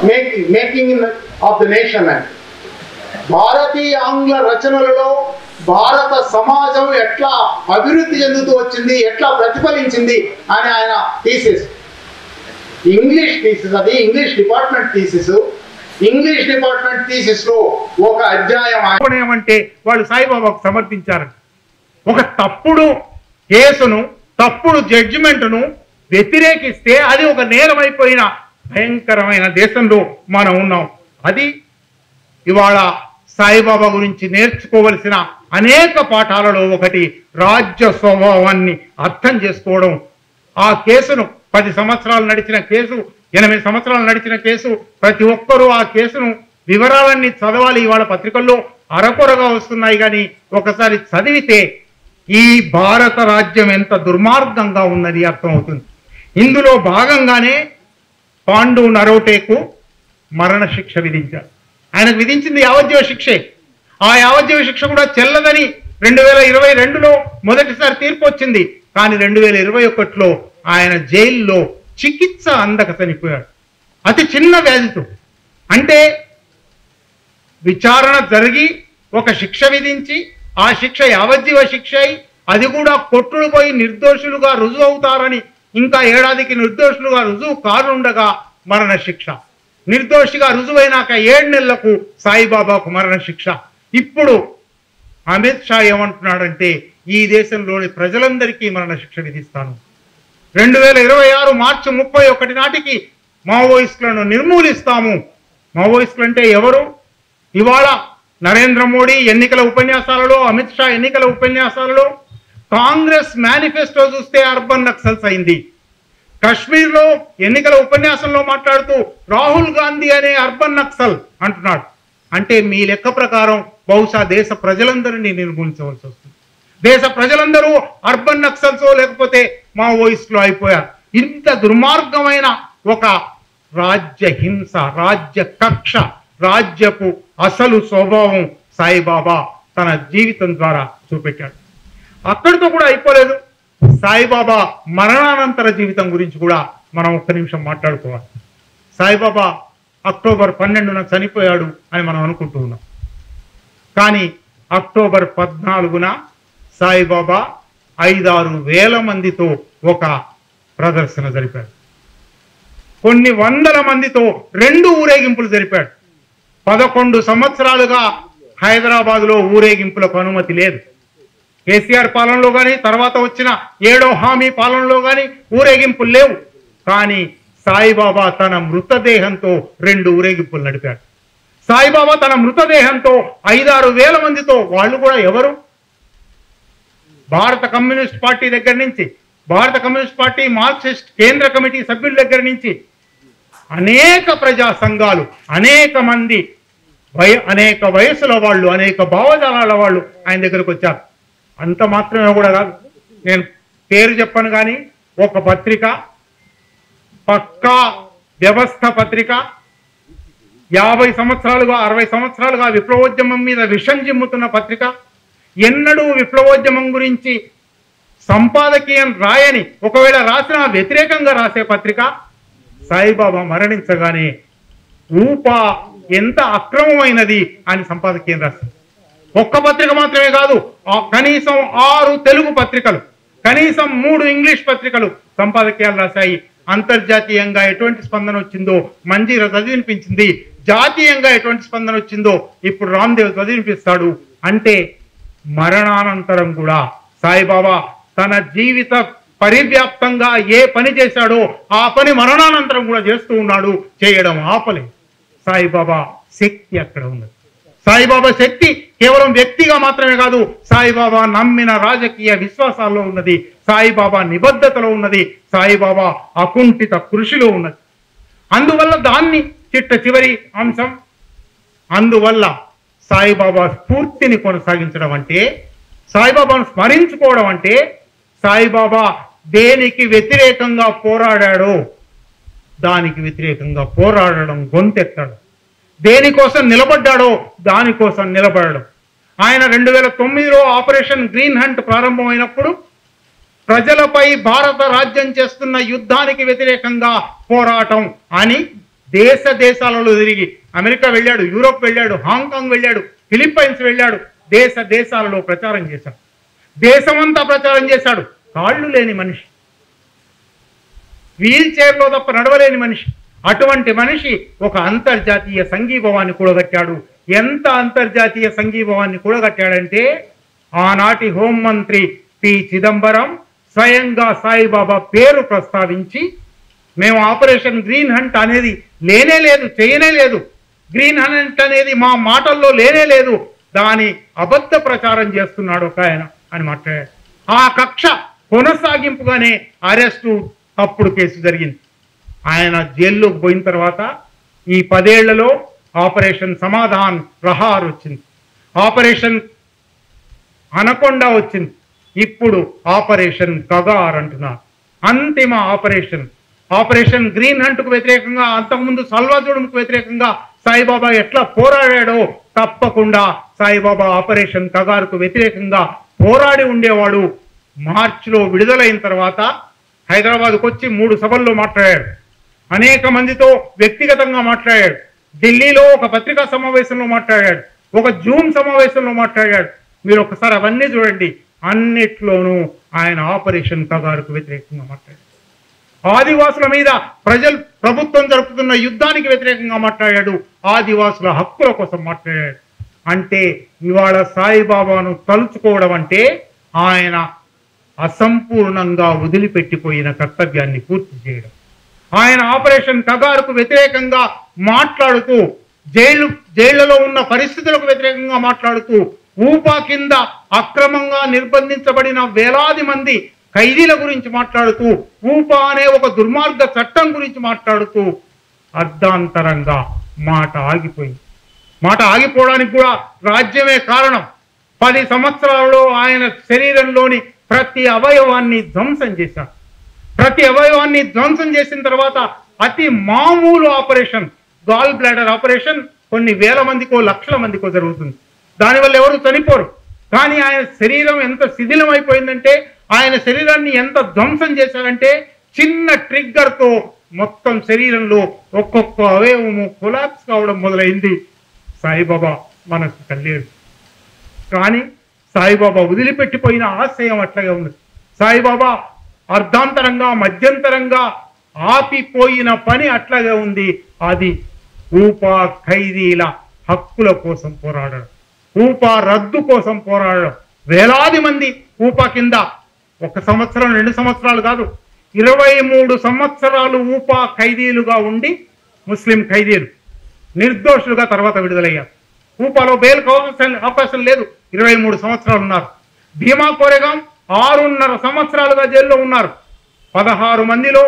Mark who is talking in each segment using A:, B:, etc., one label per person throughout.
A: Making of the nation and భారతీయ ఆంగ్ల రచనలలో భారత సమాజం ఎట్లా అభివృద్ధి చెందుతూ వచ్చింది, ఎట్లా ప్రతిఫలించింది అని ఆయన థీసిస్. ఇంగ్లీష్ థీసిస్, అది English department thesis. English department thesis లో ఒక అధ్యాయం
B: అంటే వాళ్ళు సాయిబాబాకు సమర్పించారు. ఒక తప్పుడు కేసును, తప్పుడు జడ్జిమెంట్ను వ్యతిరేకిస్తే అది ఒక నేరమైపోయిన భయంకరమైన దేశంలో మనం ఉన్నాం. అది ఇవాళ సాయిబాబా గురించి నేర్చుకోవలసిన అనేక పాఠాలలో ఒకటి రాజ్య స్వభావాన్ని అర్థం చేసుకోవడం. ఆ కేసును 10 సంవత్సరాలు నడిచిన కేసు, 8 సంవత్సరాలు నడిచిన కేసు, ప్రతి ఒక్కరూ ఆ కేసును వివరాలన్నీ చదవాలి. ఇవాళ పత్రికల్లో అరకొరగా వస్తున్నాయి, కానీ ఒకసారి చదివితే ఈ భారత రాజ్యం ఎంత దుర్మార్గంగా ఉన్నది అర్థమవుతుంది. ఇందులో భాగంగానే పాండు నరోటేకు మరణశిక్ష విధించారు. ఆయనకు విధించింది యావజ్జీవ శిక్షే. ఆ యావజ్జీవ శిక్ష కూడా చెల్లదని 2022లో మొదటిసారి తీర్పు వచ్చింది. కానీ 2021లో ఆయన జైల్లో చికిత్స అందక చనిపోయాడు, అతి చిన్న వ్యాధితో. అంటే విచారణ జరిగి ఒక శిక్ష విధించి ఆ శిక్ష యావజ్జీవ శిక్ష అయి అది కూడా కొట్టుడు పోయి నిర్దోషులుగా రుజువు అవుతారని ఇంకా ఏడాదికి నిర్దోషులుగా రుజువు కానుండగా మరణ శిక్ష. నిర్దోషిగా రుజువైనాక 7 నెలలకు సాయిబాబాకు మరణ శిక్ష. ఇప్పుడు అమిత్ షా ఏమంటున్నాడంటే ఈ దేశంలోని ప్రజలందరికీ మరణ శిక్ష విధిస్తాను. 2026 మార్చి 31 నాటికి మావోయిస్టులను నిర్మూలిస్తాము. మావోయిస్టులు అంటే ఎవరు? ఇవాళ నరేంద్ర మోడీ ఎన్నికల ఉపన్యాసాలలో, అమిత్ షా ఎన్నికల ఉపన్యాసాలలో కాంగ్రెస్ మేనిఫెస్టో చూస్తే అర్బన్ నక్సల్స్ అయింది. కశ్మీర్లో ఎన్నికల ఉపన్యాసంలో మాట్లాడుతూ రాహుల్ గాంధీ అనే అర్బన్ నక్సల్ అంటున్నాడు. అంటే మీ లెక్క ప్రకారం బహుశా దేశ ప్రజలందరినీ నిర్మూలించవలసి వస్తుంది. దేశ ప్రజలందరూ అర్బన్ నక్సల్స్ లేకపోతే మావోయిస్టులు అయిపోయారు. ఇంత దుర్మార్గమైన ఒక రాజ్య హింస, రాజ్య కక్ష, రాజ్యపు అసలు స్వభావం సాయిబాబా తన జీవితం ద్వారా చూపెట్టాడు. అక్కడితో కూడా అయిపోలేదు. సాయిబాబా మరణానంతర జీవితం గురించి కూడా మనం ఒక్క నిమిషం మాట్లాడుకోవాలి. సాయిబాబా అక్టోబర్ 12న చనిపోయాడు అని మనం అనుకుంటూ ఉన్నాం. కానీ అక్టోబర్ 14న సాయిబాబా 5-6 వేల మందితో ఒక ప్రదర్శన జరిపాడు. కొన్ని వందల మందితో 2 ఊరేగింపులు జరిపాడు. 11 సంవత్సరాలుగా హైదరాబాద్లో ఊరేగింపులకు అనుమతి లేదు. కేసీఆర్ పాలనలో కానీ తర్వాత వచ్చిన 7వ హామీ పాలనలో కానీ ఊరేగింపులు లేవు. కానీ సాయిబాబా తన మృతదేహంతో 2 ఊరేగింపులు నడిపాడు. సాయిబాబా తన మృతదేహంతో 5-6 వేల మందితో, వాళ్ళు కూడా ఎవరు? భారత కమ్యూనిస్ట్ పార్టీ దగ్గర నుంచి, భారత కమ్యూనిస్ట్ పార్టీ మార్క్సిస్ట్ కేంద్ర కమిటీ సభ్యుల దగ్గర నుంచి అనేక ప్రజా సంఘాలు, అనేక మంది అనేక వయసుల వాళ్ళు, అనేక భావజాలాల వాళ్ళు ఆయన దగ్గరకు వచ్చారు. అంత మాత్రమే కూడా కాదు, నేను పేరు చెప్పను కానీ ఒక పత్రిక, పక్కా వ్యవస్థ పత్రిక, 50 సంవత్సరాలుగా 60 సంవత్సరాలుగా విప్లవోద్యమం మీద విషం జిమ్ముతున్న పత్రిక, ఎన్నడూ విప్లవోద్యమం గురించి సంపాదకీయం రాయని, ఒకవేళ రాసినా వ్యతిరేకంగా రాసే పత్రిక సాయిబాబా మరణించగానే ఊపా ఎంత అక్రమమైనది అని సంపాదకీయం రాసింది. ఒక్క పత్రిక మాత్రమే కాదు, కనీసం 6 తెలుగు పత్రికలు, కనీసం 3 ఇంగ్లీష్ పత్రికలు సంపాదకీయాలు రాశాయి. అంతర్జాతీయంగా ఎటువంటి స్పందన వచ్చిందో మంజీరా చదివినిపించింది, జాతీయంగా ఎటువంటి స్పందన వచ్చిందో ఇప్పుడు రామ్దేవ్ చదివినిపిస్తాడు. అంటే మరణానంతరం కూడా సాయిబాబా తన జీవిత పరివ్యాప్తంగా ఏ పని చేశాడో ఆ పని మరణానంతరం కూడా చేస్తూ ఉన్నాడు. చేయడం ఆపలేదు. సాయిబాబా శక్తి అక్కడ ఉన్నది. సాయిబాబా శక్తి కేవలం వ్యక్తిగా మాత్రమే కాదు, సాయిబాబా నమ్మిన రాజకీయ విశ్వాసాల్లో ఉన్నది, సాయిబాబా నిబద్ధతలో ఉన్నది, సాయిబాబా అకుంఠిత కృషిలో ఉన్నది. అందువల్ల దాన్ని చివరి అంశం, అందువల్ల సాయిబాబా స్ఫూర్తిని కొనసాగించడం అంటే, సాయిబాబాను స్మరించుకోవడం అంటే, సాయిబాబా దేనికి వ్యతిరేకంగా పోరాడాడో దానికి వ్యతిరేకంగా పోరాడడం, గొంతెత్తడం. దేనికోసం నిలబడ్డాడో దానికోసం నిలబడడం. ఆయన 2009లో ఆపరేషన్ గ్రీన్ హంట్ ప్రారంభమైనప్పుడు ప్రజలపై భారత రాజ్యం చేస్తున్న యుద్ధానికి వ్యతిరేకంగా పోరాటం అని దేశాలలో తిరిగి అమెరికా వెళ్ళాడు, యూరోప్ వెళ్ళాడు, హాంకాంగ్ వెళ్ళాడు, ఫిలిప్పైన్స్ వెళ్ళాడు, దేశాలలో ప్రచారం చేశాడు. దేశమంతా ప్రచారం చేశాడు. కాళ్ళు లేని మనిషి, వీల్ చైర్లో తప్ప నడవలేని మనిషి. అటువంటి మనిషి ఒక అంతర్జాతీయ సంఘీభావాన్ని కూడగట్టాడు. ఎంత అంతర్జాతీయ సంఘీభావాన్ని కూడగట్టాడంటే ఆనాటి హోంమంత్రి పి చిదంబరం స్వయంగా సాయిబాబా పేరు ప్రస్తావించి, మేము ఆపరేషన్ గ్రీన్ హంట్ అనేది లేనే లేదు, చేయనే లేదు, గ్రీన్ హంట్ అనేది మా మాటల్లో లేనే లేదు, దాని అబద్ధ ప్రచారం చేస్తున్నాడు ఒక ఆయన అని మాట్లాడాడు. ఆ కక్ష కొనసాగింపుగానే అరెస్టు, తప్పుడు కేసు జరిగింది. ఆయన జైల్లోకి పోయిన తర్వాత ఈ 10 ఏళ్లలో ఆపరేషన్ సమాధాన్ ప్రహార్ వచ్చింది, ఆపరేషన్ అనకొండ వచ్చింది, ఇప్పుడు ఆపరేషన్ కగార్ అంటున్నారు. అంతిమ ఆపరేషన్ గ్రీన్ హంట్కు వ్యతిరేకంగా, అంతకుముందు సల్వాజుడుకు వ్యతిరేకంగా సాయిబాబా ఎట్లా పోరాడాడో తప్పకుండా సాయిబాబా ఆపరేషన్ కగార్కు వ్యతిరేకంగా పోరాడి ఉండేవాడు. మార్చిలో విడుదలైన తర్వాత హైదరాబాద్కు వచ్చి 3 సభల్లో మాట్లాడాడు, అనేక మందితో వ్యక్తిగతంగా మాట్లాడాడు, ఢిల్లీలో ఒక పత్రికా సమావేశంలో మాట్లాడాడు, ఒక జూమ్ సమావేశంలో మాట్లాడాడు. మీరు ఒకసారి అవన్నీ చూడండి. అన్నిట్లోనూ ఆయన ఆపరేషన్ కగారుకు వ్యతిరేకంగా మాట్లాడాడు. ఆదివాసుల మీద ప్రభుత్వం జరుపుతున్న యుద్ధానికి వ్యతిరేకంగా మాట్లాడాడు, ఆదివాసుల హక్కుల కోసం మాట్లాడాడు. అంటే ఇవాళ సాయిబాబాను తలుచుకోవడం అంటే ఆయన అసంపూర్ణంగా వదిలిపెట్టిపోయిన కర్తవ్యాన్ని పూర్తి చేయడం. ఆయన ఆపరేషన్ కగారుకు వ్యతిరేకంగా మాట్లాడుతూ, జైళ్లలో ఉన్న పరిస్థితులకు వ్యతిరేకంగా మాట్లాడుతూ, ఊపా కింద అక్రమంగా నిర్బంధించబడిన వేలాది మంది ఖైదీల గురించి మాట్లాడుతూ, ఊపా అనే ఒక దుర్మార్గ చట్టం గురించి మాట్లాడుతూ అర్ధాంతరంగా మాట ఆగిపోయింది. మాట ఆగిపోవడానికి కూడా రాజ్యమే కారణం. 10 సంవత్సరాలలో ఆయన శరీరంలోని ప్రతి అవయవాన్ని ధ్వంసం చేశారు. ప్రతి అవయవాన్ని ధ్వంసం చేసిన తర్వాత అతి మామూలు ఆపరేషన్, గాల్ బ్లాడర్ ఆపరేషన్ కొన్ని వేల మందికో లక్షల మందికో జరుగుతుంది. దానివల్ల ఎవరు చనిపోరు. కానీ ఆయన శరీరం ఎంత శిథిలం అయిపోయిందంటే, ఆయన శరీరాన్ని ఎంత ధ్వంసం చేశారంటే, చిన్న ట్రిగ్గర్తో మొత్తం శరీరంలో ఒక్కొక్క అవయవము కొలాప్స్ కావడం మొదలైంది. సాయిబాబా మనకు కలిగేది. కానీ సాయిబాబా వదిలిపెట్టిపోయిన ఆశయం అట్లాగే ఉంది. సాయిబాబా అర్ధాంతరంగా, మధ్యంతరంగా ఆపిపోయిన పని అట్లాగే ఉంది. అది ఊపా ఖైదీల హక్కుల కోసం పోరాడడం, ఊపా రద్దు కోసం పోరాడడం. వేలాది మంది ఊపా కింద 1 సంవత్సరం 2 సంవత్సరాలు కాదు, 23 సంవత్సరాలు ఊపా ఖైదీలుగా ఉండి, ముస్లిం ఖైదీలు నిర్దోషులుగా తర్వాత విడుదలయ్యారు. ఊపాలో బెయిల్కి అవకాశం లేదు. 23 సంవత్సరాలు ఉన్నారు. భీమా కోరేగాం 6.5 సంవత్సరాలుగా జైల్లో ఉన్నారు. 16 మందిలో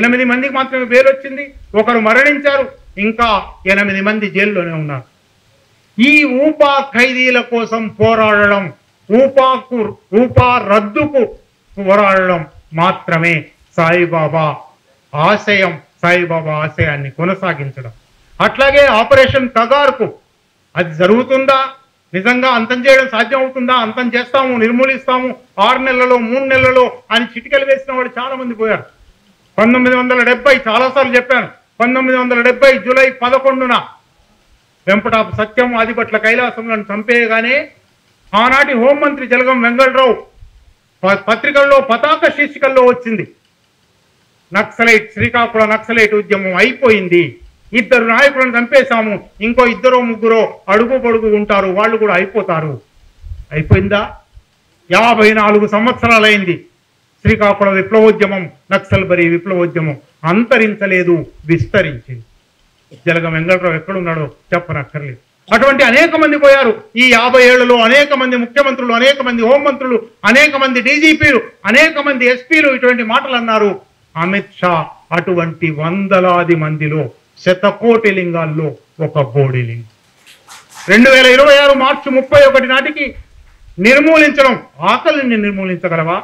B: 8 మందికి మాత్రమే బెయిల్ వచ్చింది. ఒకరు మరణించారు. ఇంకా 8 మంది జైల్లోనే ఉన్నారు. ఈ ఊపా ఖైదీల కోసం పోరాడడం, ఊపా రద్దుకు పోరాడడం మాత్రమే సాయిబాబా ఆశయం. సాయిబాబా ఆశయాన్ని కొనసాగించడం. అట్లాగే ఆపరేషన్ కగార్కు అది జరుగుతుందా, నిజంగా అంతం చేయడం సాధ్యం అవుతుందా, అంతం చేస్తాము, నిర్మూలిస్తాము 6 నెలలలో 3 నెలలలో అని చిటికలు వేసిన వాళ్ళు చాలా మంది పోయారు. 1970 చాలాసార్లు చెప్పాను, 1970 జూలై 11న వెంపటాపు సత్యం, ఆదిపట్ల కైలాసంలను చంపేయగానే ఆనాటి హోంమంత్రి జలగం వెంగళరావు పత్రికల్లో పతాక శీర్షికల్లో వచ్చింది, నక్సలైట్, శ్రీకాకుళం నక్సలైట్ ఉద్యమం అయిపోయింది, 2 నాయకులను చంపేశాము, ఇంకో 2-3 అడుగు పొడుగు ఉంటారు, వాళ్ళు కూడా అయిపోతారు. అయిపోయిందా? 54 సంవత్సరాలైంది. శ్రీకాకుళం విప్లవోద్యమం, నక్సల్బరీ విప్లవోద్యమం అంతరించలేదు, విస్తరించింది. జలగం వెంగళరావు ఎక్కడున్నాడో చెప్పనక్కర్లేదు. అటువంటి అనేక మంది పోయారు. ఈ 50 ఏళ్లలో అనేక మంది ముఖ్యమంత్రులు, అనేక మంది హోంమంత్రులు, అనేక మంది డీజీపీలు, అనేక మంది ఎస్పీలు ఇటువంటి మాటలు అన్నారు. అమిత్ షా అటువంటి వందలాది మందిలో, శతకోటి లింగాల్లో ఒక బోడి లింగం. 2026 మార్చి 31 నాటికి నిర్మూలించడం. ఆకలిని నిర్మూలించగలవా?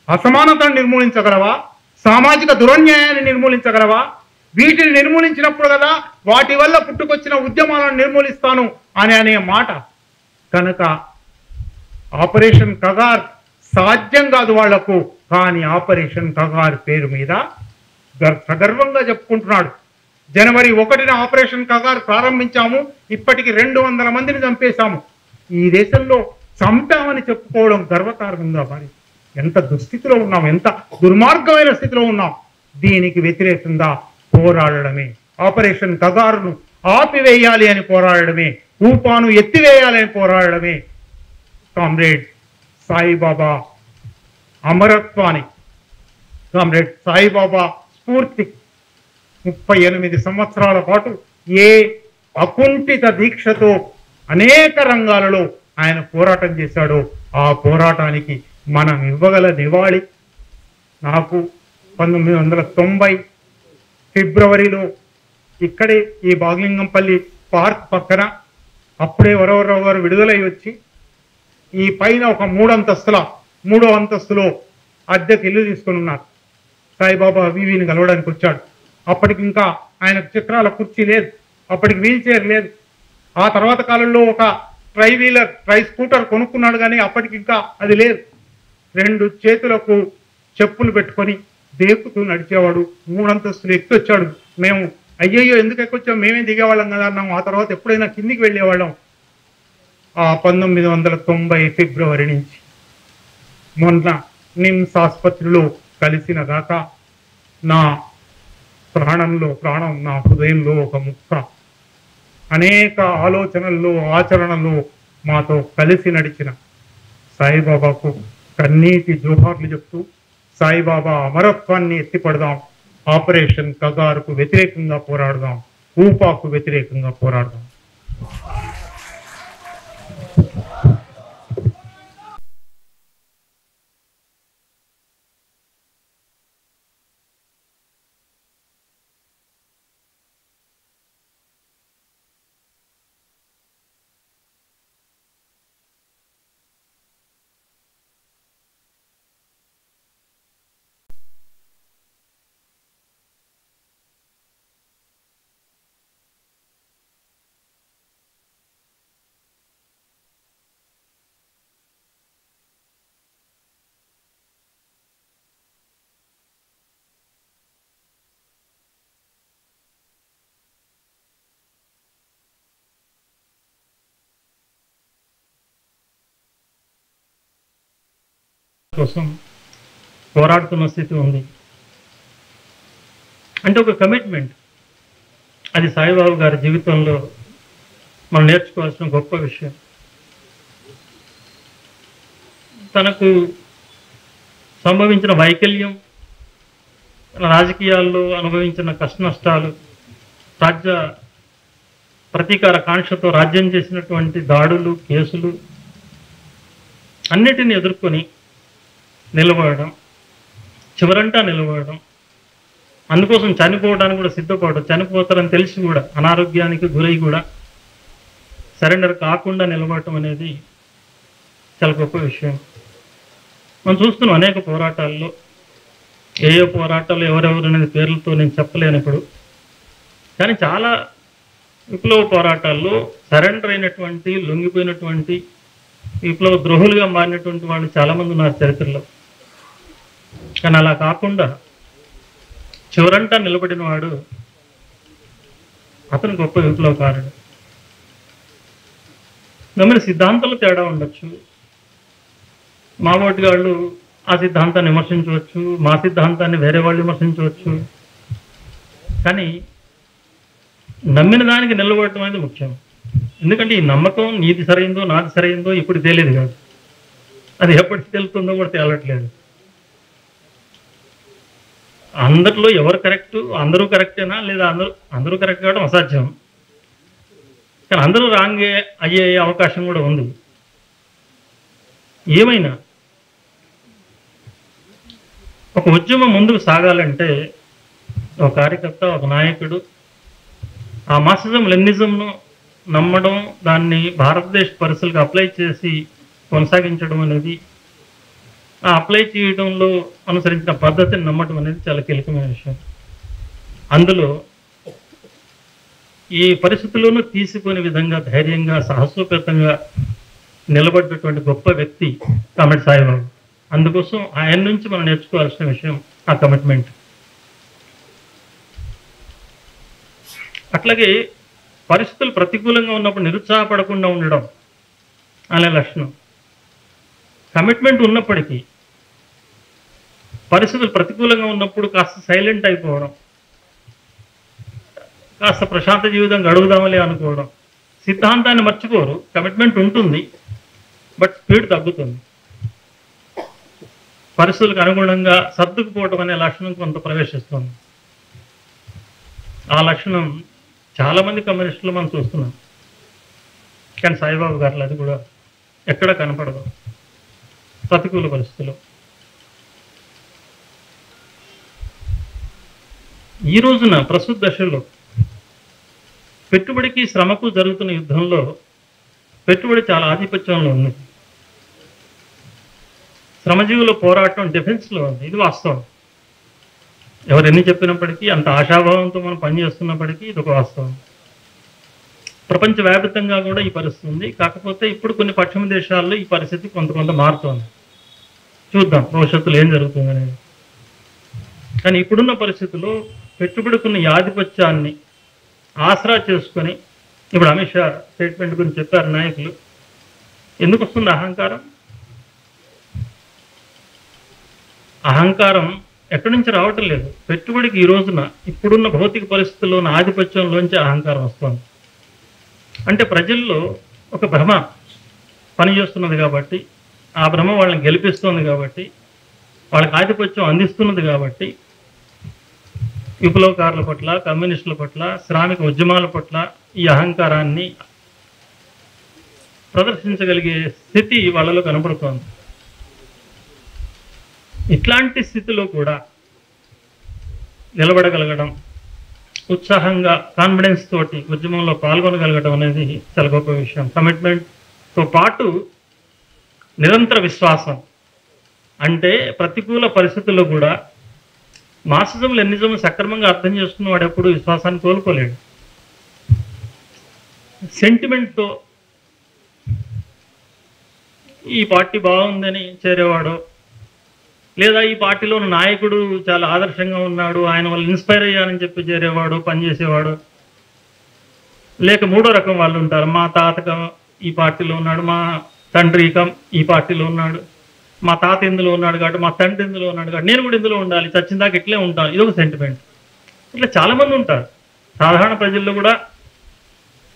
B: అసమానతను నిర్మూలించగలవా? సామాజిక దురన్యాయాన్ని నిర్మూలించగలవా? వీటిని నిర్మూలించినప్పుడు కదా వాటి వల్ల పుట్టుకొచ్చిన ఉద్యమాలను నిర్మూలిస్తాను అనే మాట. కనుక ఆపరేషన్ కగార్ సాధ్యం కాదు వాళ్లకు. కానీ ఆపరేషన్ కగార్ పేరు మీద సగర్వంగా చెప్పుకుంటున్నాడు. జనవరి 1న ఆపరేషన్ కగారు ప్రారంభించాము. ఇప్పటికి 200 మందిని చంపేశాము. ఈ దేశంలో చంపామని చెప్పుకోవడం గర్వకారణంగా మరి ఎంత దుస్థితిలో ఉన్నాం, ఎంత దుర్మార్గమైన స్థితిలో ఉన్నాం. దీనికి వ్యతిరేకంగా పోరాడడమే, ఆపరేషన్ కగారును ఆపివేయాలి అని పోరాడడమే, ఊపాను ఎత్తివేయాలి అని పోరాడడమే కామ్రేడ్ సాయిబాబా అమరత్వానికి, కామ్రేడ్ సాయిబాబా స్ఫూర్తి. 38 సంవత్సరాల పాటు ఏ అకుంఠిత దీక్షతో అనేక రంగాలలో ఆయన పోరాటం చేశాడో ఆ పోరాటానికి మనం ఇవ్వగల నివాళి. నాకు 1990 ఫిబ్రవరిలో ఇక్కడే ఈ బాగలింగంపల్లి పార్క్ పక్కన అప్పుడే వరవరరావు గారు విడుదలై వచ్చి ఈ పైన ఒక 3 అంతస్తులో అద్దెకి ఇల్లు తీసుకుని ఉన్నారు. సాయిబాబా వివిని కలవడానికి వచ్చాడు. అప్పటికి ఇంకా ఆయనకు చక్రాల కుర్చీ లేదు, అప్పటికి వీల్ చైర్ లేదు. ఆ తర్వాత కాలంలో ఒక ట్రై స్కూటర్ కొనుక్కున్నాడు, కానీ అప్పటికి ఇంకా అది లేదు. 2 చేతులకు చెప్పులు పెట్టుకొని దేకుతూ నడిచేవాడు. 3 అంతస్తులు ఎక్కి వచ్చాడు. మేము అయ్యయ్యో ఎందుకు ఎక్కొచ్చాం, మేమే దిగేవాళ్ళం కదా అన్నాము. ఆ తర్వాత ఎప్పుడైనా కిందికి వెళ్ళేవాళ్ళం. ఆ 1990 ఫిబ్రవరి నుంచి మొన్న నిమ్స్ ఆసుపత్రిలో కలిసిన దాకా నా ప్రాణంలో ప్రాణం, నా హృదయంలో ఒక ముక్క. అనేక ఆలోచనల్లో ఆచరణలో మాతో కలిసి నడిచిన సాయిబాబాకు కన్నీటి జోహార్లు చెప్తూ సాయిబాబా అమరత్వాన్ని ఎత్తిపడదాం. ఆపరేషన్ కగారుకు వ్యతిరేకంగా పోరాడదాం, ఊపాకు వ్యతిరేకంగా పోరాడదాం. కోసం పోరాడుతున్న స్థితి ఉంది అంటే ఒక కమిట్మెంట్. అది సాయిబాబా గారి జీవితంలో మనం నేర్చుకోవాల్సిన గొప్ప విషయం. తనకు సంభవించిన వైకల్యం, రాజకీయాల్లో అనుభవించిన కష్ట నష్టాలు, రాజ్య ప్రతీకార కాంక్షతో రాజ్యం చేసినటువంటి దాడులు, కేసులు అన్నిటిని ఎదుర్కొని నిలబడడం, చివరంటా నిలబడడం, అందుకోసం చనిపోవడానికి కూడా సిద్ధపడడం, చనిపోతారని తెలిసి కూడా అనారోగ్యానికి గురై కూడా సరెండర్ కాకుండా నిలబడటం అనేది చాలా గొప్ప విషయం. మనం చూస్తున్నాం అనేక పోరాటాల్లో, ఏ పోరాటాలు ఎవరెవరు అనేది పేర్లతో నేను చెప్పలేను ఇప్పుడు, కానీ చాలా విప్లవ పోరాటాల్లో సరెండర్ అయినటువంటి, లొంగిపోయినటువంటి విప్లవ ద్రోహులుగా మారినటువంటి వాళ్ళు చాలామంది ఉన్నారు చరిత్రలో. కానీ అలా కాకుండా చివరంటా నిలబడిన వాడు అతను గొప్ప విప్లవకారుడు. గమని సిద్ధాంతాలు తేడా ఉండొచ్చు. మా ఓటుగాళ్ళు ఆ సిద్ధాంతాన్ని విమర్శించవచ్చు, మా సిద్ధాంతాన్ని వేరే వాళ్ళు విమర్శించవచ్చు. కానీ నమ్మిన దానికి నిలబడటం అనేది ముఖ్యం. ఎందుకంటే ఈ నమ్మకం నీది సరైందో నాది సరైందో ఇప్పుడు తెలియదు కాదు, అది ఎప్పటికి తెలుస్తుందో కూడా తేలట్లేదు. అందరిలో ఎవరు కరెక్ట్, అందరూ కరెక్టేనా లేదా అందరూ కరెక్ట్ కావడం అసాధ్యం. కానీ అందరూ రాంగే అయ్యే అవకాశం కూడా ఉంది. ఏమైనా ఒక ఉద్యమం ముందుకు సాగాలంటే ఒక కార్యకర్త, ఒక నాయకుడు ఆ మార్క్సిజం లెనినిజంను నమ్మడం, దాన్ని భారతదేశ పరిస్థితులకు అప్లై చేసి కొనసాగించడం అనేది, ఆ అప్లై చేయడంలో అనుసరించిన పద్ధతిని నమ్మటం అనేది చాలా కీలకమైన విషయం. అందులో ఈ పరిస్థితుల్లోనూ తీసుకునే విధంగా ధైర్యంగా, సాహసోపేతంగా నిలబడ్డటువంటి గొప్ప వ్యక్తి కామ్రేడ్ సాయిబాబా. అందుకోసం ఆయన నుంచి మనం నేర్చుకోవాల్సిన విషయం ఆ కమిట్మెంట్.
C: అట్లాగే పరిస్థితులు ప్రతికూలంగా ఉన్నప్పుడు నిరుత్సాహపడకుండా ఉండడం అనే లక్షణం. కమిట్మెంట్ ఉన్నప్పటికీ పరిస్థితులు ప్రతికూలంగా ఉన్నప్పుడు కాస్త సైలెంట్ అయిపోవడం, కాస్త ప్రశాంత జీవితం గడుగుదామలే అనుకోవడం. సిద్ధాంతాన్ని మర్చిపోరు, కమిట్మెంట్ ఉంటుంది, బట్ స్పీడ్ తగ్గుతుంది. పరిస్థితులకు అనుగుణంగా సర్దుకుపోవడం అనే లక్షణం కొంత ప్రవేశిస్తుంది. ఆ లక్షణం చాలామంది కమ్యూనిస్టులు మనం చూస్తున్నాం. కానీ సాయిబాబా గారు అది కూడా ఎక్కడ కనపడదు. ప్రతికూల పరిస్థితులు ఈ రోజున ప్రస్తుత దశలో పెట్టుబడికి శ్రమకు జరుగుతున్న యుద్ధంలో పెట్టుబడి చాలా ఆధిపత్యంలో ఉంది. శ్రమజీవుల పోరాటం డిఫెన్స్లో ఉంది. ఇది వాస్తవం. ఎవరు ఎన్ని చెప్పినప్పటికీ, అంత ఆశాభావంతో మనం పనిచేస్తున్నప్పటికీ ఇది ఒక వాస్తవం. ప్రపంచవ్యాప్తంగా కూడా ఈ పరిస్థితి ఉంది. కాకపోతే ఇప్పుడు కొన్ని పశ్చిమ దేశాల్లో ఈ పరిస్థితి కొంత మారుతోంది. చూద్దాం భవిష్యత్తులో ఏం జరుగుతుంది అనేది. కానీ ఇప్పుడున్న పరిస్థితుల్లో పెట్టుబడికున్న ఈ ఆధిపత్యాన్ని ఆసరా చేసుకొని, ఇప్పుడు అమిత్ షా స్టేట్మెంట్ గురించి చెప్పారు నాయకులు. ఎందుకు వస్తుంది అహంకారం? అహంకారం ఎక్కడి నుంచి రావటం లేదు. పెట్టుబడికి ఈ రోజున ఇప్పుడున్న భౌతిక పరిస్థితుల్లోని ఆధిపత్యంలోంచి అహంకారం వస్తుంది. అంటే ప్రజల్లో ఒక భ్రమ పనిచేస్తున్నది కాబట్టి, ఆ భ్రమ వాళ్ళని గెలిపిస్తుంది కాబట్టి, వాళ్ళకి ఆధిపత్యం అందిస్తున్నది కాబట్టి, విప్లవకారుల పట్ల, కమ్యూనిస్టుల పట్ల, శ్రామిక ఉద్యమాల పట్ల ఈ అహంకారాన్ని ప్రదర్శించగలిగే స్థితి వాళ్ళలో కనబడుతోంది. ఇట్లాంటి స్థితిలో కూడా నిలబడగలగడం, ఉత్సాహంగా కాన్ఫిడెన్స్ తోటి ఉద్యమంలో పాల్గొనగలగడం అనేది చాలా గొప్ప విషయం. కమిట్మెంట్తో పాటు నిరంతర విశ్వాసం. అంటే ప్రతికూల పరిస్థితుల్లో కూడా మార్క్సిజం లెనినిజం సక్రమంగా అర్థం చేసుకున్న వాడు ఎప్పుడు విశ్వాసాన్ని కోల్పోలేడు. సెంటిమెంట్తో ఈ పార్టీ బాగుందని చేరేవాడు, లేదా ఈ పార్టీలో నాయకుడు చాలా ఆదర్శంగా ఉన్నాడు, ఆయన వల్ల ఇన్స్పైర్ అయ్యానని చెప్పి చేరేవాడు, పనిచేసేవాడు. లేక మూడో రకం వాళ్ళు ఉంటారు. మా తాతకం ఈ పార్టీలో ఉన్నాడు, మా తండ్రి ఈ పార్టీలో ఉన్నాడు, మా తాత ఇందులో ఉన్నాడు కాబట్టి, మా తండ్రి ఇందులో ఉన్నాడు కాబట్టి నేను కూడా ఇందులో ఉండాలి, చచ్చిన దాకా ఇట్లే ఉంటాను, ఇదొక సెంటిమెంట్. ఇట్లా చాలామంది ఉంటారు. సాధారణ ప్రజల్లో కూడా,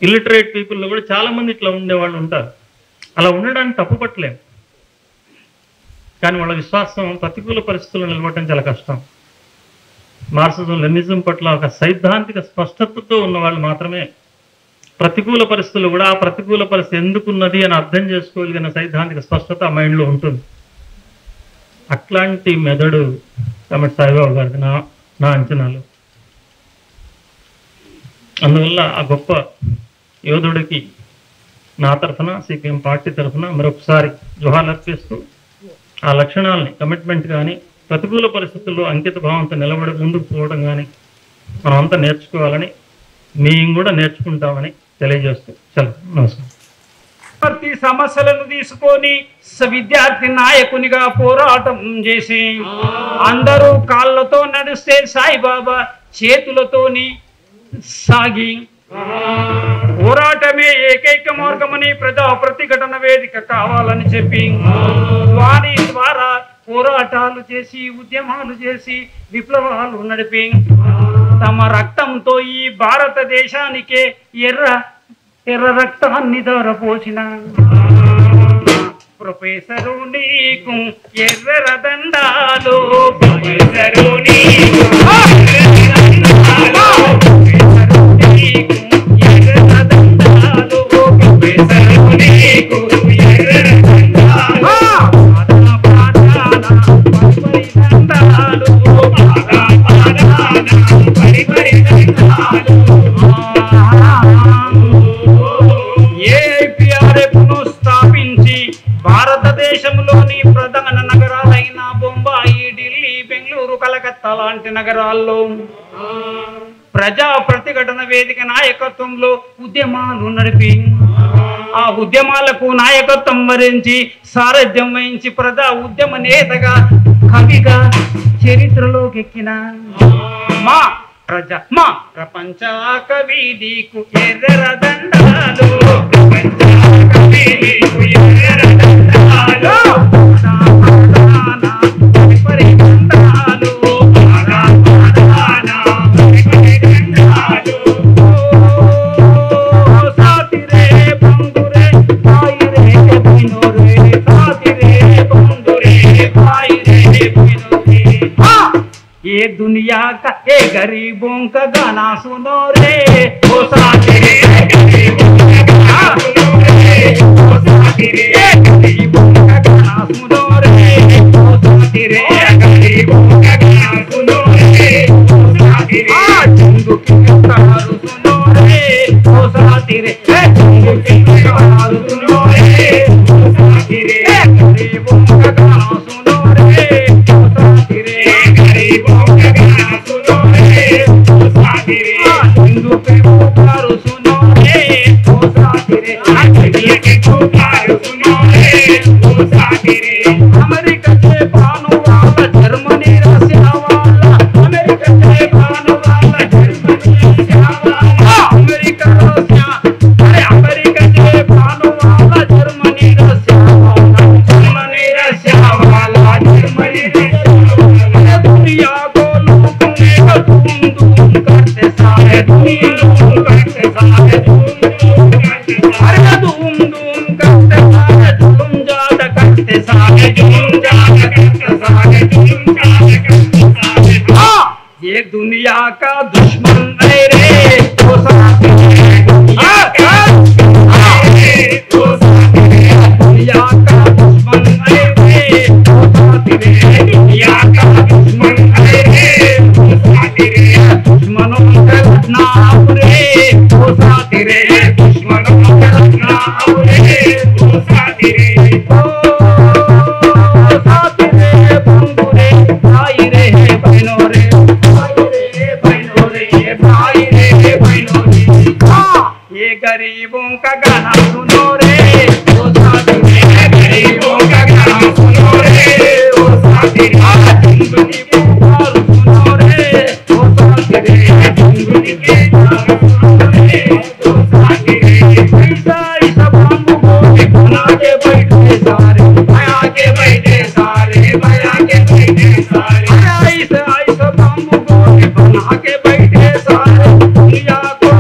C: ఇల్లిటరేట్ పీపుల్లో కూడా చాలామంది ఇట్లా ఉండేవాళ్ళు ఉంటారు. అలా ఉండడానికి తప్పు పట్టలేము. కానీ వాళ్ళ విశ్వాసం ప్రతికూల పరిస్థితుల్లో నిలబడటం చాలా కష్టం. మార్క్సిజం లెనినిజం పట్ల ఒక సైద్ధాంతిక స్పష్టతతో ఉన్న వాళ్ళు మాత్రమే ప్రతికూల పరిస్థితులు కూడా ఆ ప్రతికూల పరిస్థితి ఎందుకున్నది అని అర్థం చేసుకోగలిగిన సైద్ధాంతిక స్పష్టత ఆ మైండ్లో ఉంటుంది. అట్లాంటి మెదడు కమిటీ సాయిబాబా గారికి నా అంచనాలు. అందువల్ల ఆ గొప్ప యోధుడికి నా తరఫున, సిపిఎం పార్టీ తరఫున మరొకసారి జోహార్లు అర్పిస్తూ, ఆ లక్షణాలని, కమిట్మెంట్ కానీ, ప్రతికూల పరిస్థితుల్లో అంకిత భావంతో నిలబడి ముందుకు పోవడం కానీ మనం అంతా నేర్చుకోవాలని, మేము కూడా నేర్చుకుంటామని తెలియజేస్తూ సెలవు. నమస్కారం.
D: ప్రతి సమస్యలను తీసుకొని విద్యార్థి నాయకునిగా పోరాటం చేసి, అందరూ కాళ్ళతో నడిస్తే సాయిబాబా చేతులతోని సాగి, పోరాటమే ఏకైక మార్గమని ప్రజా ప్రతిఘటన వేదిక కావాలని చెప్పి వారి ద్వారా పోరాటాలు చేసి, ఉద్యమాలు చేసి, విప్లవాలు నడిపి తమ రక్తంతో ఈ భారతదేశానికే ఎర్ర రక్తాన్ని ధారపోసిన ప్రొఫెసరు నీకు ఎర్ర దండాలు, ప్రొఫెసరు నీకు ఎర్ర దండాలు, ప్రొఫెసరు నీకు ఎర్ర దండాలు, పరిపరి దండాలు. ఏపీఆర్ఎఫ్ను స్థాపించి భారతదేశంలోని ప్రధాన నగరాలైన బొంబాయి, ఢిల్లీ, బెంగళూరు, కలకత్తా లాంటి నగరాల్లో ప్రజా ప్రతిఘటన వేదిక నాయకత్వంలో ఉద్యమాలు నడిపి, ఆ ఉద్యమాలకు నాయకత్వం వరించి, సారథ్యం వహించి ప్రజా ఉద్యమ నేతగా, కవిగా చరిత్రలోకి ఎక్కిన మా మా ప్రపంచ కవి నీకు ఎర్ర దండాలు, ప్రపంచ కవి నీకు ఎర్ర దండాలు, ये दुनिया का ए गरीबों का गाना सुनो रे, ओ साथी रे गरीबों का गाना सुनो रे, ओ साथी रे गरीबों का गाना सुनो रे, ओ साथी रे गरीबों का गाना सुनो रे, ओ साथी रे चंदू की कहानी सुनो रे, ओ साथी रे चंदू की कहानी सुनो रे, ओ साथी रे गरीबों का गाना सुनो रे, ओ साथी रे गरीबों का गाना सुनो रे, ओ साथी रे हिंदू के पुकारो सुनो रे, ओ साथी रे इंडिया के पुकारो सुनो रे, ओ साथी रे अमेरिका से बानो वाला जर्मनी रशिया वाला, अमेरिका से बानो वाला जर्मनी रशिया वाला, अमेरिका रशिया अरे अमेरिका से बानो वाला जर्मनी रशिया वाला, जर्मनी रशिया वाला, जर्मनी रशिया वाला, दुनिया को लूटने का धूम धूम करते सारे, धूम धूम करते सारे, धूम धूम करते सारे, धूम धूम करते सारे, धूम ज्यादा करते सारे, धूम ज्यादा करते सारे, धूम ज्यादा करते सारे। हाँ ये दुनिया का दुश्मन है रे, वो साथी रे दुनिया का वो साथी रे दुनिया का दुश्मन है रे, वो साथी रे दुनिया का दुश्मन है रे, वो साथी रे दुश्मनों का लड़ना रे, वो साथी रे दुश्मनों का लड़ना रे, वो साथी रे साथी रे बंधु रे भाई रे बहनों रे, भाई रे बहनों रे, भाई रे बहनों रे। हाँ ये गरीबों का गाना सुनो रे, वो साथी रे गरीबों का गाना सुनो रे, वो साथी रे हिंदू की पुकार सुनो रे, वो साथी रे हिंदू की पुकार सुनो रे, वो साथी रे ऐसा ऐसा बांबू गोली बना के बैठे सारे, भया के बैठे सारे, भया के बैठे सारे, ऐसा ऐसा बांबू गोली बना के बैठे सारे, दुनिया को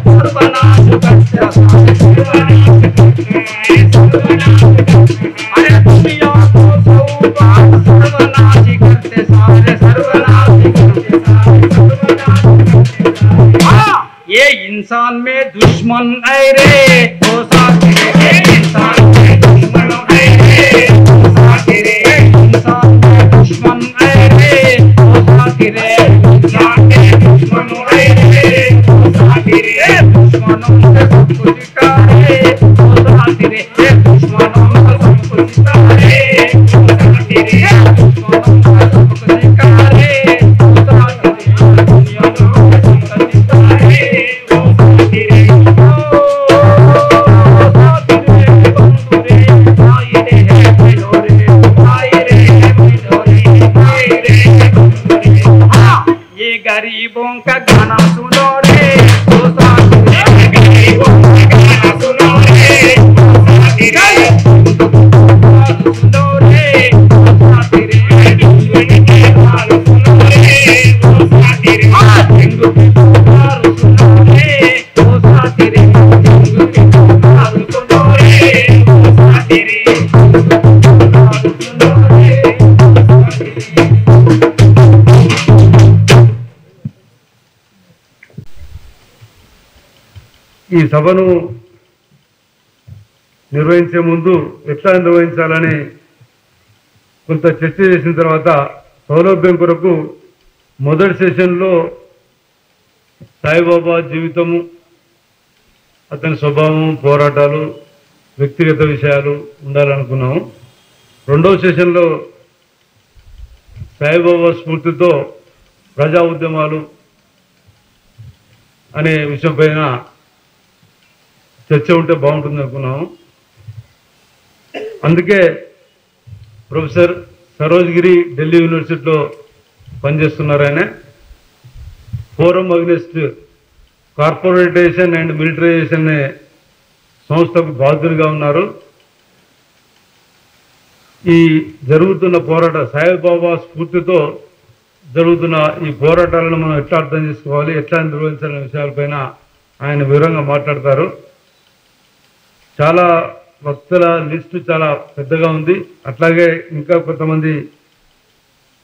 D: सर्वनाश करते सारे, सर्वनाश करते सर्वनाश करते, अरे दुनिया को सर्वनाश करते सारे, सर्वनाश करते सारे, सर्वनाश करते सारे। हाँ ये इंसान में दुश्मन है रे, वो साथी रे इंसान में दुश्मन है रे, वो साथी रे इंसान में दुश्मन है रे, वो साथी रे इंसान में दुश्मन है रे, वो साथी रे दुश्मनों से सब कुछ का है, वो साथी रे दुश्मनों से सब कुछ का है, वो साथी रे दुश्मनों से सब कुछ का है, वो साथी रे दुनिया को सब कुछ का है, वो साथी रे साथी रे बंधु रे भाई रे बहनों रे, भाई रे बहनों रे, भाई रे बंधु रे। हाँ ये गरीबों का गाना सुनो रे, वो साथी रे गरीबों का गाना सुनो रे, वो साथी रे सुनो रे, वो साथी रे हिंदू के पुकार सुनो रे, वो साथी रे हिंदू के पुकार सुनो रे, वो साथी रे हिंदू के पुकार सुनो रे, वो साथी रे हिंदू के पुकार सुनो रे, वो साथी रे।
E: ఈ సభను నిర్వహించే ముందు ఎట్లా నిర్వహించాలని కొంత చర్చ చేసిన తర్వాత సౌలభ్యం కొరకు మొదటి సెషన్లో సాయిబాబా జీవితము, అతని స్వభావం, పోరాటాలు, వ్యక్తిగత విషయాలు ఉండాలనుకున్నాము. రెండవ సెషన్లో సాయిబాబా స్ఫూర్తితో ప్రజా ఉద్యమాలు అనే విషయం పైన చర్చ ఉంటే బాగుంటుంది అనుకున్నాము. అందుకే ప్రొఫెసర్ సరోజ్ గిరి ఢిల్లీ యూనివర్సిటీలో పనిచేస్తున్నారు. ఆయన ఫోరం అగెన్స్ట్ కార్పొరేటేషన్ అండ్ మిలిటరైజేషన్ అనే సంస్థకు బాధ్యులుగా ఉన్నారు. ఈ జరుగుతున్న పోరాట సాయిబాబా స్ఫూర్తితో జరుగుతున్న ఈ పోరాటాలను మనం ఎట్లా అర్థం చేసుకోవాలి, ఎట్లా నిర్వహించాలనే విషయాలపైన ఆయన వివరంగా మాట్లాడతారు. చాలా వక్తల లిస్టు చాలా పెద్దగా ఉంది. అట్లాగే ఇంకా కొంతమంది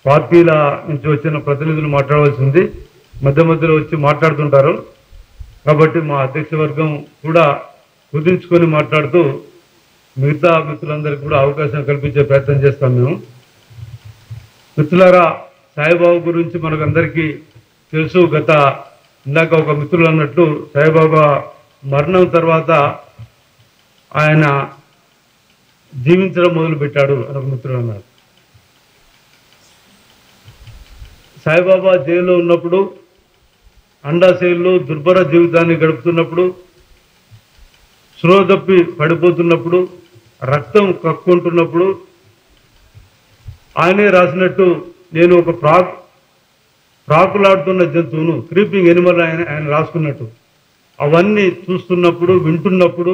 E: పార్టీల నుంచి వచ్చిన ప్రతినిధులు మాట్లాడవలసి ఉంది. మధ్య మధ్యలో వచ్చి మాట్లాడుతుంటారు. కాబట్టి మా అధ్యక్ష వర్గం కూడా కుదించుకొని మాట్లాడుతూ మిగతా మిత్రులందరికీ కూడా అవకాశం కల్పించే ప్రయత్నం చేస్తాం మేము. మిత్రులారా, సాయిబాబా గురించి మనకు అందరికీ తెలుసు. ఇందాక ఒక మిత్రులు అన్నట్టు సాయిబాబా మరణం తర్వాత ఆయన జీవించడం మొదలుపెట్టాడు అని ఒక మిత్రుడు అన్నారు. సాయిబాబా జైల్లో ఉన్నప్పుడు, అండాశైల్లో దుర్భర జీవితాన్ని గడుపుతున్నప్పుడు, స్పృహ తప్పి పడిపోతున్నప్పుడు, రక్తం కక్కుంటున్నప్పుడు ఆయనే రాసినట్టు నేను ఒక ప్రాకులాడుతున్న జంతువును, క్రీపింగ్ ఎనిమల్ ఆయన రాసుకున్నట్టు అవన్నీ చూస్తున్నప్పుడు, వింటున్నప్పుడు,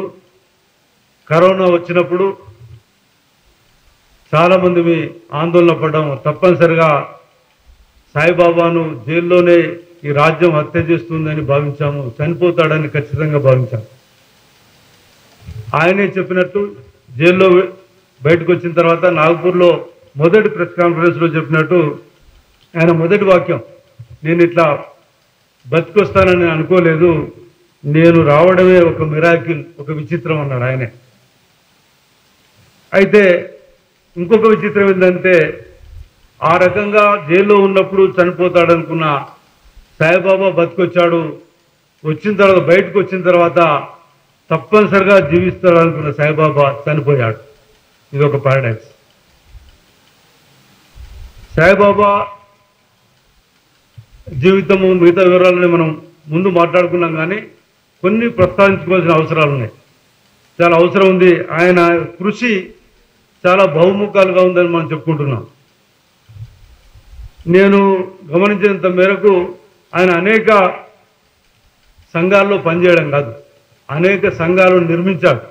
E: కరోనా వచ్చినప్పుడు చాలామంది ఆందోళన పడ్డాము. తప్పనిసరిగా సాయిబాబాను జైల్లోనే ఈ రాజ్యం హత్య చేస్తుందని భావించాము, చనిపోతాడని ఖచ్చితంగా భావించాము. ఆయనే చెప్పినట్టు జైల్లో బయటకు వచ్చిన తర్వాత నాగపూర్లో మొదటి ప్రెస్ కాన్ఫరెన్స్లో చెప్పినట్టు ఆయన మొదటి వాక్యం, నేను ఇట్లా బతికొస్తానని అనుకోలేదు, నేను రావడమే ఒక మిరాకిల్, ఒక విచిత్రం అన్నాడు ఆయనే. అయితే ఇంకొక విచిత్రం ఏంటంటే, ఆ రకంగా జైల్లో ఉన్నప్పుడు చనిపోతాడనుకున్న సాయిబాబా బతికొచ్చాడు. వచ్చిన తర్వాత బయటకు వచ్చిన తర్వాత తప్పనిసరిగా జీవిస్తాడు అనుకున్న సాయిబాబా చనిపోయాడు. ఇది ఒక పారాడాక్స్. సాయిబాబా జీవితము మిగతా వివరాలని మనం ముందు మాట్లాడుకున్నాం, కానీ కొన్ని ప్రస్తావించుకోవాల్సిన అవసరాలు ఉన్నాయి. చాలా అవసరం ఉంది. ఆయన కృషి చాలా బహుముఖాలుగా ఉందని మనం చెప్పుకుంటున్నాం. నేను గమనించినంత మేరకు ఆయన అనేక సంఘాల్లో పనిచేయడం కాదు, అనేక సంఘాలను నిర్మించాడు.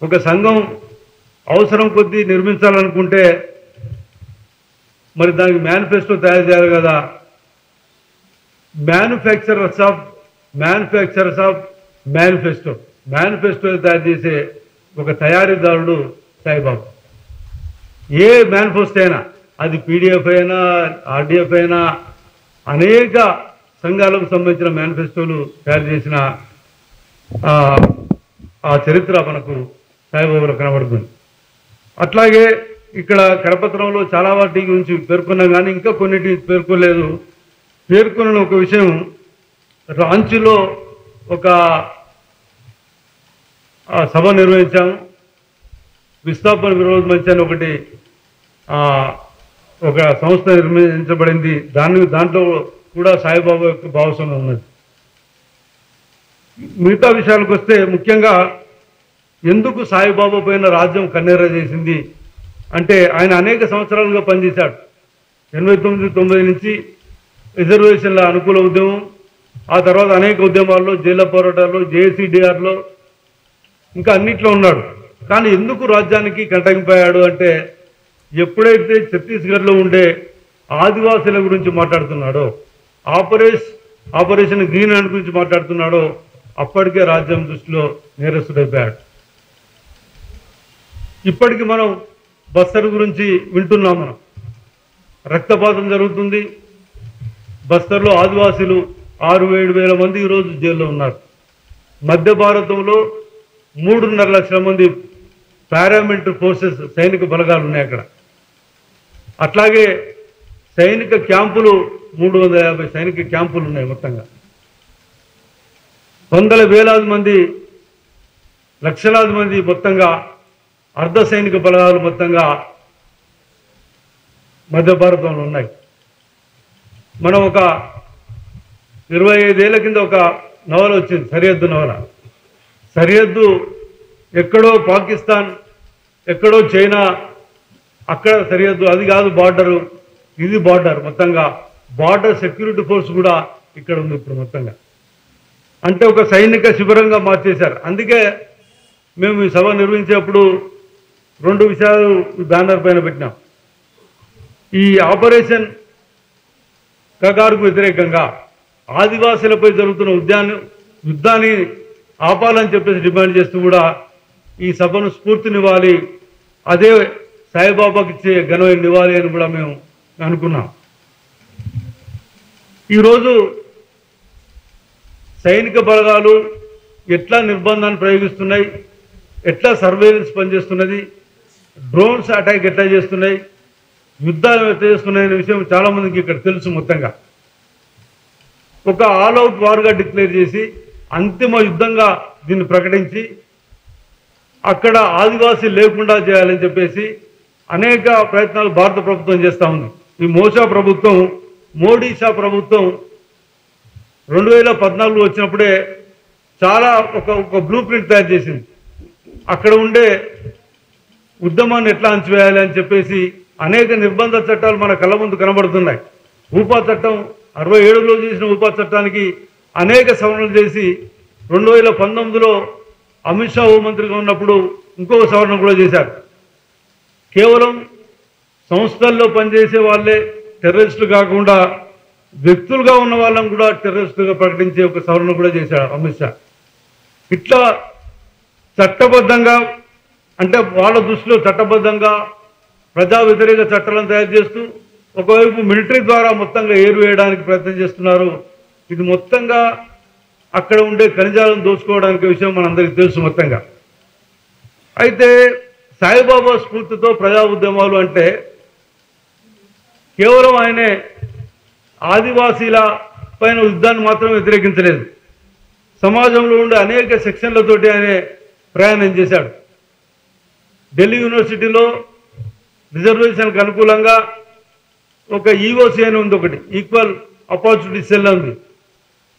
E: ఒక సంఘం అవసరం కొద్దీ నిర్మించాలనుకుంటే మరి దానికి మేనిఫెస్టో తయారు చేయాలి కదా. మ్యానుఫ్యాక్చరర్స్ ఆఫ్ మేనిఫెస్టో తయారు చేసే ఒక తయారీదారుడు సాయిబాబా. ఏ మేనిఫెస్టో అయినా, అది పీడిఎఫ్ అయినా, ఆర్డిఎఫ్ అయినా, అనేక సంఘాలకు సంబంధించిన మేనిఫెస్టోలు తయారు చేసిన ఆ చరిత్ర మనకు సాయిబాబాలో కనబడుతుంది. అట్లాగే ఇక్కడ కరపత్రంలో చాలా వాటి గురించి పేర్కొన్నాం, కానీ ఇంకా కొన్నిటి పేర్కొనలేదు. పేర్కొన్న ఒక విషయం, రాంచీలో ఒక సభ నిర్వహించాము. విస్థాపన విరోధ మంచి అని ఒక సంస్థ నిర్మించబడింది. దాంట్లో కూడా సాయిబాబా యొక్క భాగస్వామ్యం ఉన్నది. మిగతా విషయాలకు వస్తే, ముఖ్యంగా ఎందుకు సాయిబాబా పైన రాజ్యం కన్నెర్ర చేసింది అంటే, ఆయన అనేక సంవత్సరాలుగా పనిచేశాడు. 89-90 నుంచి రిజర్వేషన్ల అనుకూల ఉద్యమం, ఆ తర్వాత అనేక ఉద్యమాల్లో, జైళ్ళ పోరాటాల్లో, జేఏసీడీఆర్లో, ఇంకా అన్నిట్లో ఉన్నాడు. కానీ ఎందుకు రాజ్యానికి కంటగిపోయాడు అంటే, ఎప్పుడైతే ఛత్తీస్గఢ్లో ఉండే ఆదివాసుల గురించి మాట్లాడుతున్నాడో, ఆపరేషన్ గ్రీన్ హ్యాండ్ గురించి మాట్లాడుతున్నాడో, అప్పటికే రాజ్యం దృష్టిలో నేరస్తుడైపోయాడు. ఇప్పటికి మనం బస్తర్ గురించి వింటున్నాం. మనం రక్తపాతం జరుగుతుంది. బస్తర్లో ఆదివాసీలు 6-7 వేల మంది ఈరోజు జైల్లో ఉన్నారు. మధ్య భారతంలో 3.5 లక్షల మంది పారామిలిటరీ ఫోర్సెస్, సైనిక బలగాలు ఉన్నాయి అక్కడ. అట్లాగే సైనిక క్యాంపులు 350 సైనిక క్యాంపులు ఉన్నాయి మొత్తంగా. వందల వేలాది మంది, లక్షలాది మంది మొత్తంగా అర్ధ సైనిక బలగాలు మొత్తంగా మధ్య భారతంలో ఉన్నాయి. మనం ఒక 25 ఏళ్ల కింద ఒక నవల వచ్చింది, సరిహద్దు నవల. సరిహద్దు ఎక్కడో పాకిస్తాన్, ఎక్కడో చైనా, అక్కడ సరిహద్దు, అది కాదు బార్డరు, ఇది బార్డర్. మొత్తంగా బార్డర్ సెక్యూరిటీ ఫోర్స్ కూడా ఇక్కడ ఉంది ఇప్పుడు మొత్తంగా. అంటే ఒక సైనిక శిబిరంగా మార్చేశారు. అందుకే మేము ఈ సభ నిర్వహించేప్పుడు 2 విషయాలు ఈ బ్యానర్ పైన పెట్టినాం. ఈ ఆపరేషన్ కగారుకు వ్యతిరేకంగా ఆదివాసీలపై జరుగుతున్న యుద్ధాన్ని ఆపాలని చెప్పేసి డిమాండ్ చేస్తూ కూడా ఈ సభను స్ఫూర్తినివ్వాలి, అదే సాయిబాబాకి ఇచ్చే ఘనమైన నివాళి అని కూడా మేము అనుకున్నాం. ఈరోజు సైనిక బలగాలు ఎట్లా నిర్బంధాన్ని ప్రయోగిస్తున్నాయి, ఎట్లా సర్వేలెన్స్ పనిచేస్తున్నది, డ్రోన్స్ అటాక్ ఎట్లా చేస్తున్నాయి, యుద్ధాలు ఎట్లా చేస్తున్నాయి అనే విషయం చాలామందికి ఇక్కడ తెలుసు. మొత్తంగా ఒక ఆల్అవుట్ వార్గా డిక్లేర్ చేసి అంతిమ యుద్ధంగా దీన్ని ప్రకటించి అక్కడ ఆదివాసీ లేకుండా చేయాలని చెప్పేసి అనేక ప్రయత్నాలు భారత ప్రభుత్వం చేస్తూ ఉంది. ఈ మోడీ షా ప్రభుత్వం 2014 వచ్చినప్పుడే చాలా ఒక బ్లూ ప్రింట్ తయారు చేసింది. అక్కడ ఉండే ఉద్యమాన్ని ఎట్లా అంచివేయాలి అని చెప్పేసి అనేక నిర్బంధ చట్టాలు మన కళ్ళ ముందు కనబడుతున్నాయి. ఊపా చట్టం 67లో చేసిన ఊపా చట్టానికి అనేక సవరణలు చేసి 2019లో అమిత్ షా హోంమంత్రిగా ఉన్నప్పుడు ఇంకొక సవరణ కూడా చేశారు. కేవలం సంస్థల్లో పనిచేసే వాళ్ళే టెర్రరిస్టులు కాకుండా వ్యక్తులుగా ఉన్న వాళ్ళని కూడా టెర్రరిస్టులుగా ప్రకటించే ఒక సవరణ కూడా చేశారు అమిత్ షా. ఇట్లా చట్టబద్ధంగా, అంటే వాళ్ళ దృష్టిలో చట్టబద్ధంగా ప్రజా వ్యతిరేక చట్టాలను తయారు చేస్తూ ఒకవైపు మిలిటరీ ద్వారా మొత్తంగా ఏరువేయడానికి ప్రయత్నం చేస్తున్నారు. ఇది మొత్తంగా అక్కడ ఉండే ఖనిజాలను దోచుకోవడానికి విషయం మనందరికీ తెలుసు మొత్తంగా. అయితే సాయిబాబా స్ఫూర్తితో ప్రజా ఉద్యమాలు అంటే కేవలం ఆయనే ఆదివాసీల పైన యుద్ధాన్ని మాత్రం వ్యతిరేకించలేదు, సమాజంలో ఉండే అనేక సెక్షన్లతోటి ఆయన ప్రయాణం చేశాడు. ఢిల్లీ యూనివర్సిటీలో రిజర్వేషన్కి అనుకూలంగా ఒక ఈఓసి అని ఉంది, ఒకటి ఈక్వల్ ఆపర్చునిటీ సెల్ ఉంది.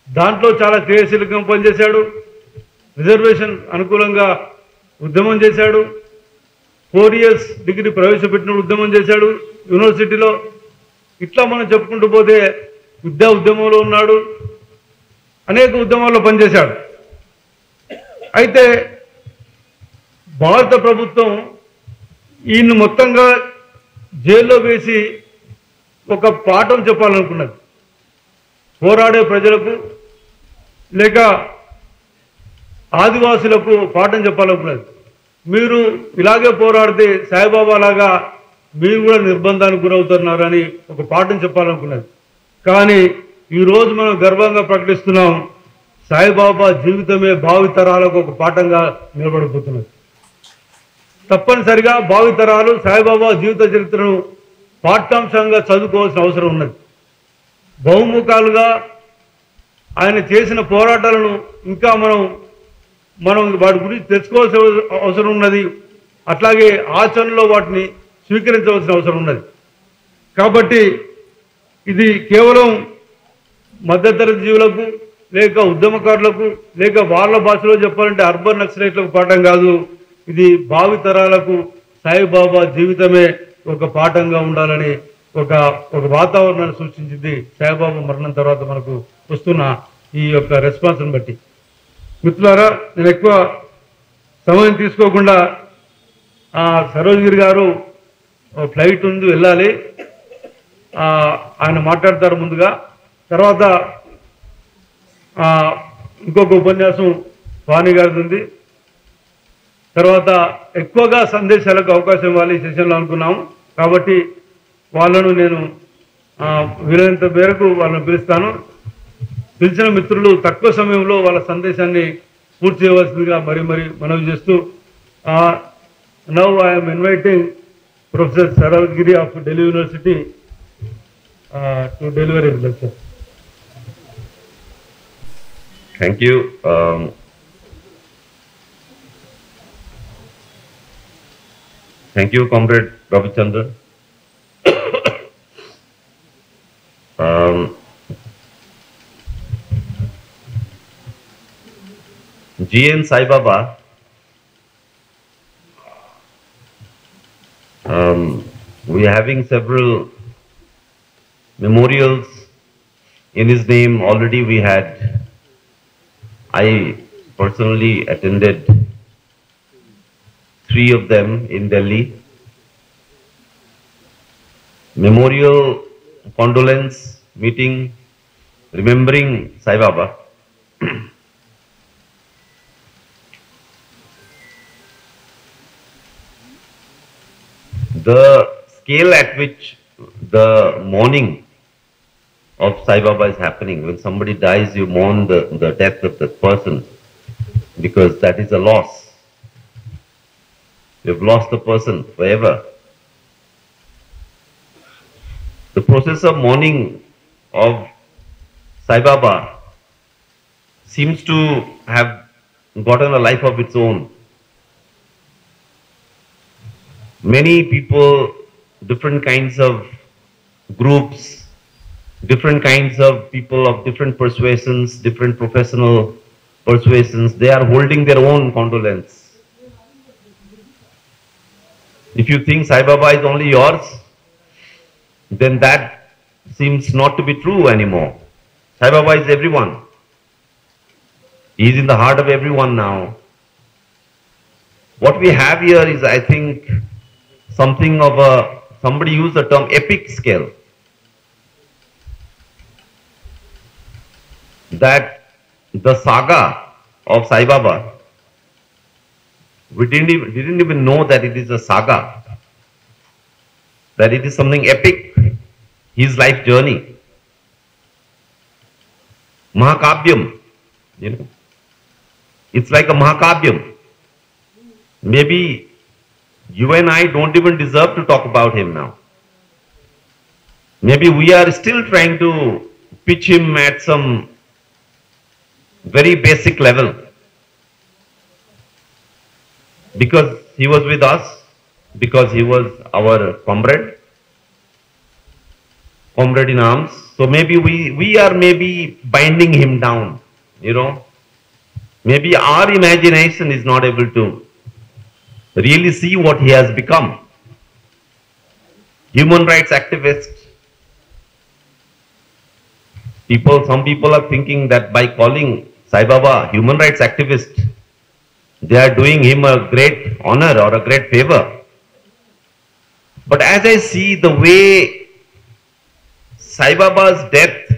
E: దాంట్లో చాలా క్రియాశీలకంగా పనిచేశాడు. రిజర్వేషన్ అనుకూలంగా ఉద్యమం చేశాడు. 4 years డిగ్రీ ప్రవేశపెట్టిన ఉద్యమం చేశాడు యూనివర్సిటీలో. ఇట్లా మనం చెప్పుకుంటూ పోతే విద్యా ఉద్యమంలో ఉన్నాడు, అనేక ఉద్యమాల్లో పనిచేశాడు. అయితే భారత ప్రభుత్వం ఈయన్ని మొత్తంగా జైల్లో వేసి ఒక పాఠం చెప్పాలనుకున్నది. పోరాడే ప్రజలకు లేక ఆదివాసులకు పాఠం చెప్పాలనుకున్నది. మీరు ఇలాగే పోరాడితే సాయిబాబా లాగా మీరు కూడా నిర్బంధానికి గురవుతున్నారని ఒక పాఠం చెప్పాలనుకున్నది. కానీ ఈరోజు మనం గర్వంగా ప్రకటిస్తున్నాం, సాయిబాబా జీవితమే భావితరాలకు ఒక పాఠంగా నిలబడిపోతున్నది. తప్పనిసరిగా భావితరాలు సాయిబాబా జీవిత చరిత్రను పాఠ్యాంశంగా చదువుకోవాల్సిన అవసరం ఉన్నది. బహుముఖాలుగా ఆయన చేసిన పోరాటాలను ఇంకా మనం వాటి గురించి తెలుసుకోవాల్సిన అవసరం ఉన్నది. అట్లాగే ఆచరణలో వాటిని స్వీకరించవలసిన అవసరం ఉన్నది. కాబట్టి ఇది కేవలం మధ్యతరగతి జీవులకు లేక ఉద్యమకారులకు లేక వాళ్ళ భాషలో చెప్పాలంటే అర్బన్ నక్సలైట్లకు పాఠం కాదు. ఇది భావితరాలకు సాయిబాబా జీవితమే ఒక పాఠంగా ఉండాలని ఒక వాతావరణాన్ని సృష్టించింది సాయిబాబా మరణం తర్వాత మనకు వస్తున్న ఈ యొక్క రెస్పాన్స్ని బట్టి. మిత్రులారా, నేను ఎక్కువ సమయం తీసుకోకుండా సరోజ్గిరి గారు ఫ్లైట్ ఉంది, వెళ్ళాలి, ఆయన మాట్లాడతారు ముందుగా. తర్వాత ఇంకొక ఉపన్యాసం వాణి గారిది ఉంది. తర్వాత ఎక్కువగా సందేశాలకు అవకాశం ఇవ్వాలి ఈ సెషన్లో అనుకున్నాము. కాబట్టి వాళ్ళను నేను వీలైనంత మేరకు వాళ్ళని పిలుస్తాను. పిలిచిన మిత్రులు తక్కువ సమయంలో వాళ్ళ సందేశాన్ని పూర్తి చేయవలసిందిగా మరీ మనవి చేస్తూ, now I'm inviting professor Saroj Giri of Delhi university to deliver his lecture.
F: Thank you. Thank you, Comrade Ravichandran. G.N. Sai Baba, we are having several memorials in his name already I personally attended 3 of them in Delhi. Memorial condolence meeting remembering Sai Baba. The scale at which the mourning of Sai Baba is happening, when somebody dies, you mourn the death of that person because that is a loss. You've lost the person forever. The process of mourning of Sai Baba seems to have gotten a life of its own. Many people, different kinds of groups, different kinds of people of different persuasions, different professional persuasions, they are holding their own condolence. If you think Sai Baba is only yours, then that seems not to be true anymore. Sai Baba is everyone. He is in the heart of everyone now. What we have here is, I think, something of a, somebody used the term epic scale. That the saga of Sai Baba, we didn't even know that it is a saga, that it is something epic, his life journey. Mahakavyam, you know, it's like a Mahakavyam. Maybe you and I don't even deserve to talk about him now. Maybe we are still trying to pitch him at some very basic level. Because he was with us, because he was our comrade in arms. So maybe we are maybe binding him down, you know. Maybe our imagination is not able to really see what he has become. Human rights activist. Some people are thinking that by calling Sai Baba human rights activist, they are doing him a great honor or a great favor. But as I see the way Sai Baba's death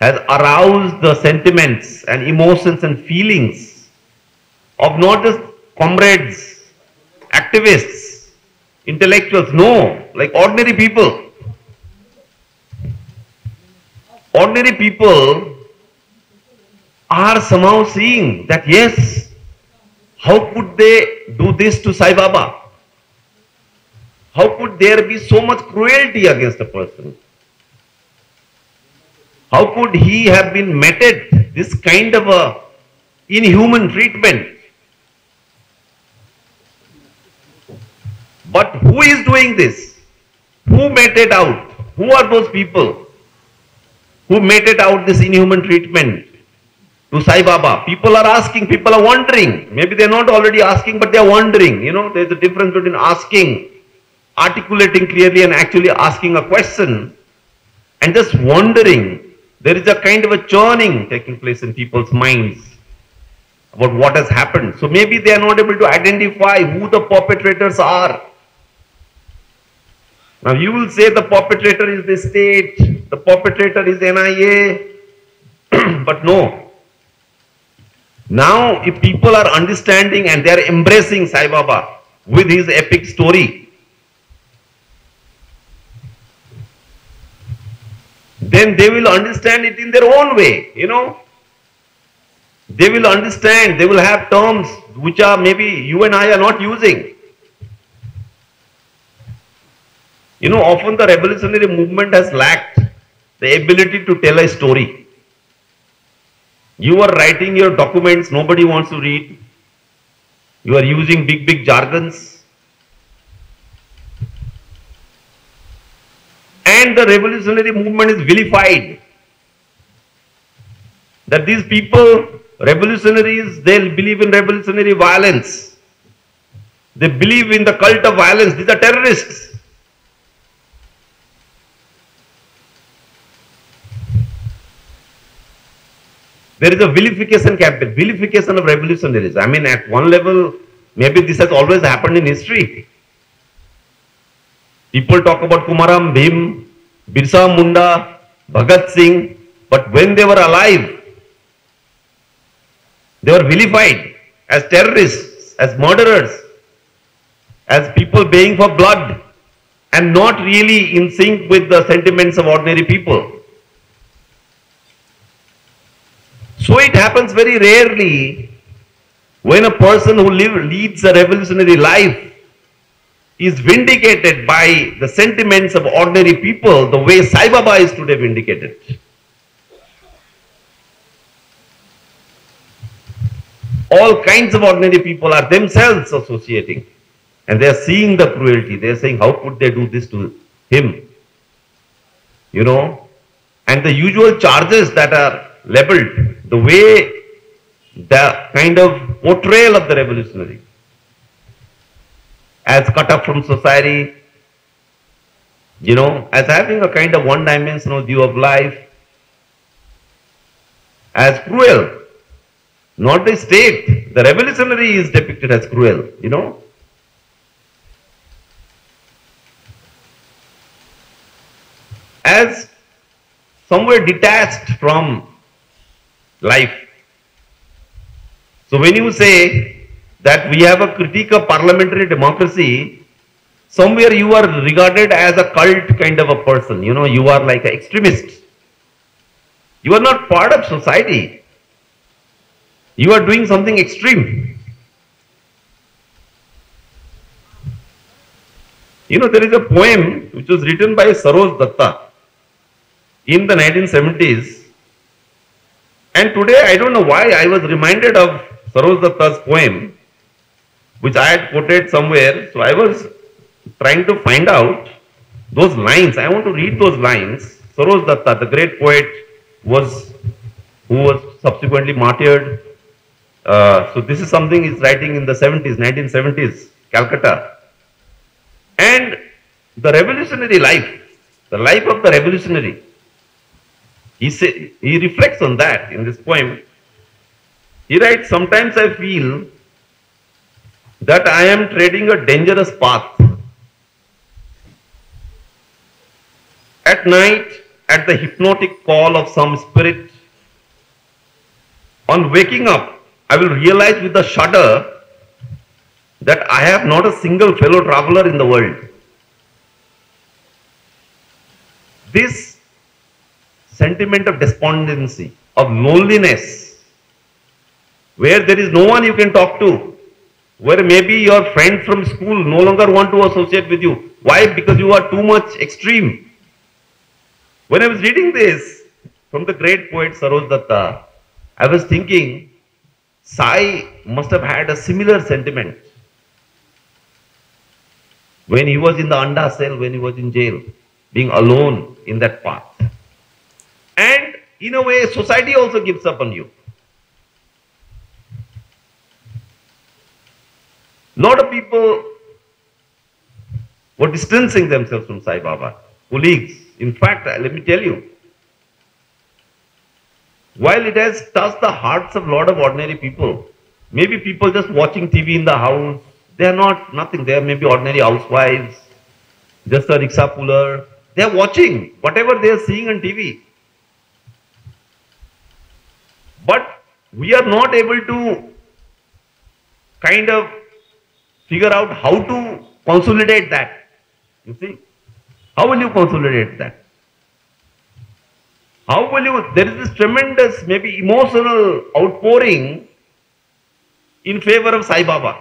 F: has aroused the sentiments and emotions and feelings of not just comrades, activists, intellectuals, no, like ordinary people. Ordinary people are somehow seeing that, yes, how could they do this to Sai Baba? How could there be so much cruelty against a person? How could he have been meted this kind of a inhuman treatment? But who is doing this? Who meted out? Who are those people who meted out this inhuman treatment to Sai Baba? People are asking, people are wondering. Maybe they are not already asking, but they are wondering. You know, there is a difference between asking, articulating clearly, and actually asking a question and just wondering. There is a kind of a churning taking place in people's minds about what has happened. So maybe they are not able to identify who the perpetrators are. Now you will say the perpetrator is the state, the perpetrator is NIA, but no. Now if people are understanding and they are embracing Sai Baba with his epic story, then they will understand it in their own way, you know. They will understand, they will have terms which are maybe you and I are not using. You know, often the revolutionary movement has lacked the ability to tell a story. You are writing your documents, nobody wants to read. You are using big jargons. And the revolutionary movement is vilified. That these people, revolutionaries, they believe in revolutionary violence. They believe in the cult of violence. These are terrorists. there is a vilification campaign, vilification of revolutionaries. I mean, at one level, maybe this has always happened in history. People talk about Kumaram Bhim, Birsa Munda, Bhagat Singh, but when they were alive, they were vilified as terrorists, as murderers, as people baying for blood, and not really in sync with the sentiments of ordinary people. So it happens very rarely when a person who leads a revolutionary life is vindicated by the sentiments of ordinary people the way Sai Baba is today vindicated. All kinds of ordinary people are themselves associating, and they are seeing the cruelty. They are saying, how could they do this to him? You know, and the usual charges that are leveled, the way, the kind of portrayal of the revolutionary as cut off from society, you know, as having a kind of one-dimensional view of life, as cruel. Not the state. The revolutionary is depicted as cruel, you know. As somewhere detached from life. So when you say that we have a critique of parliamentary democracy, somewhere you are regarded as a cult kind of a person, you know, you are like an extremist. You are not part of society. You are doing something extreme. You know, there is a poem which was written by Saroj Datta in the 1970s, and today I don't know why I was reminded of Saroj Datta's poem, which I had quoted somewhere. So I was trying to find out those lines. I want to read those lines. Saroj Datta, the great poet, who was subsequently martyred. So this is something he's writing in the 70s, 1970s, Calcutta. And the revolutionary life, the life of the revolutionary, he reflects on that in this poem. He writes, sometimes I feel that I am treading a dangerous path. At night, at the hypnotic call of some spirit, on waking up, I will realize with a shudder that I have not a single fellow traveler in the world. This sentiment of despondency, of loneliness, where there is no one you can talk to, where maybe your friends from school no longer want to associate with you. Why? Because you are too much extreme. When I was reading this from the great poet Saroj Datta, I was thinking, Sai must have had a similar sentiment when he was in the Anda cell, when he was in jail, being alone in that path. And in a way, society also gives up on you. Lot of people were distancing themselves from Sai Baba, colleagues. In fact, let me tell you, while it has touched the hearts of a lot of ordinary people, maybe people just watching TV in the house, they are not nothing. They are maybe ordinary housewives, just a rickshaw puller. They are watching whatever they are seeing on TV. But we are not able to kind of figure out how to consolidate that. You see? How will you consolidate that? How will you, there is this tremendous, maybe emotional outpouring in favor of Sai Baba.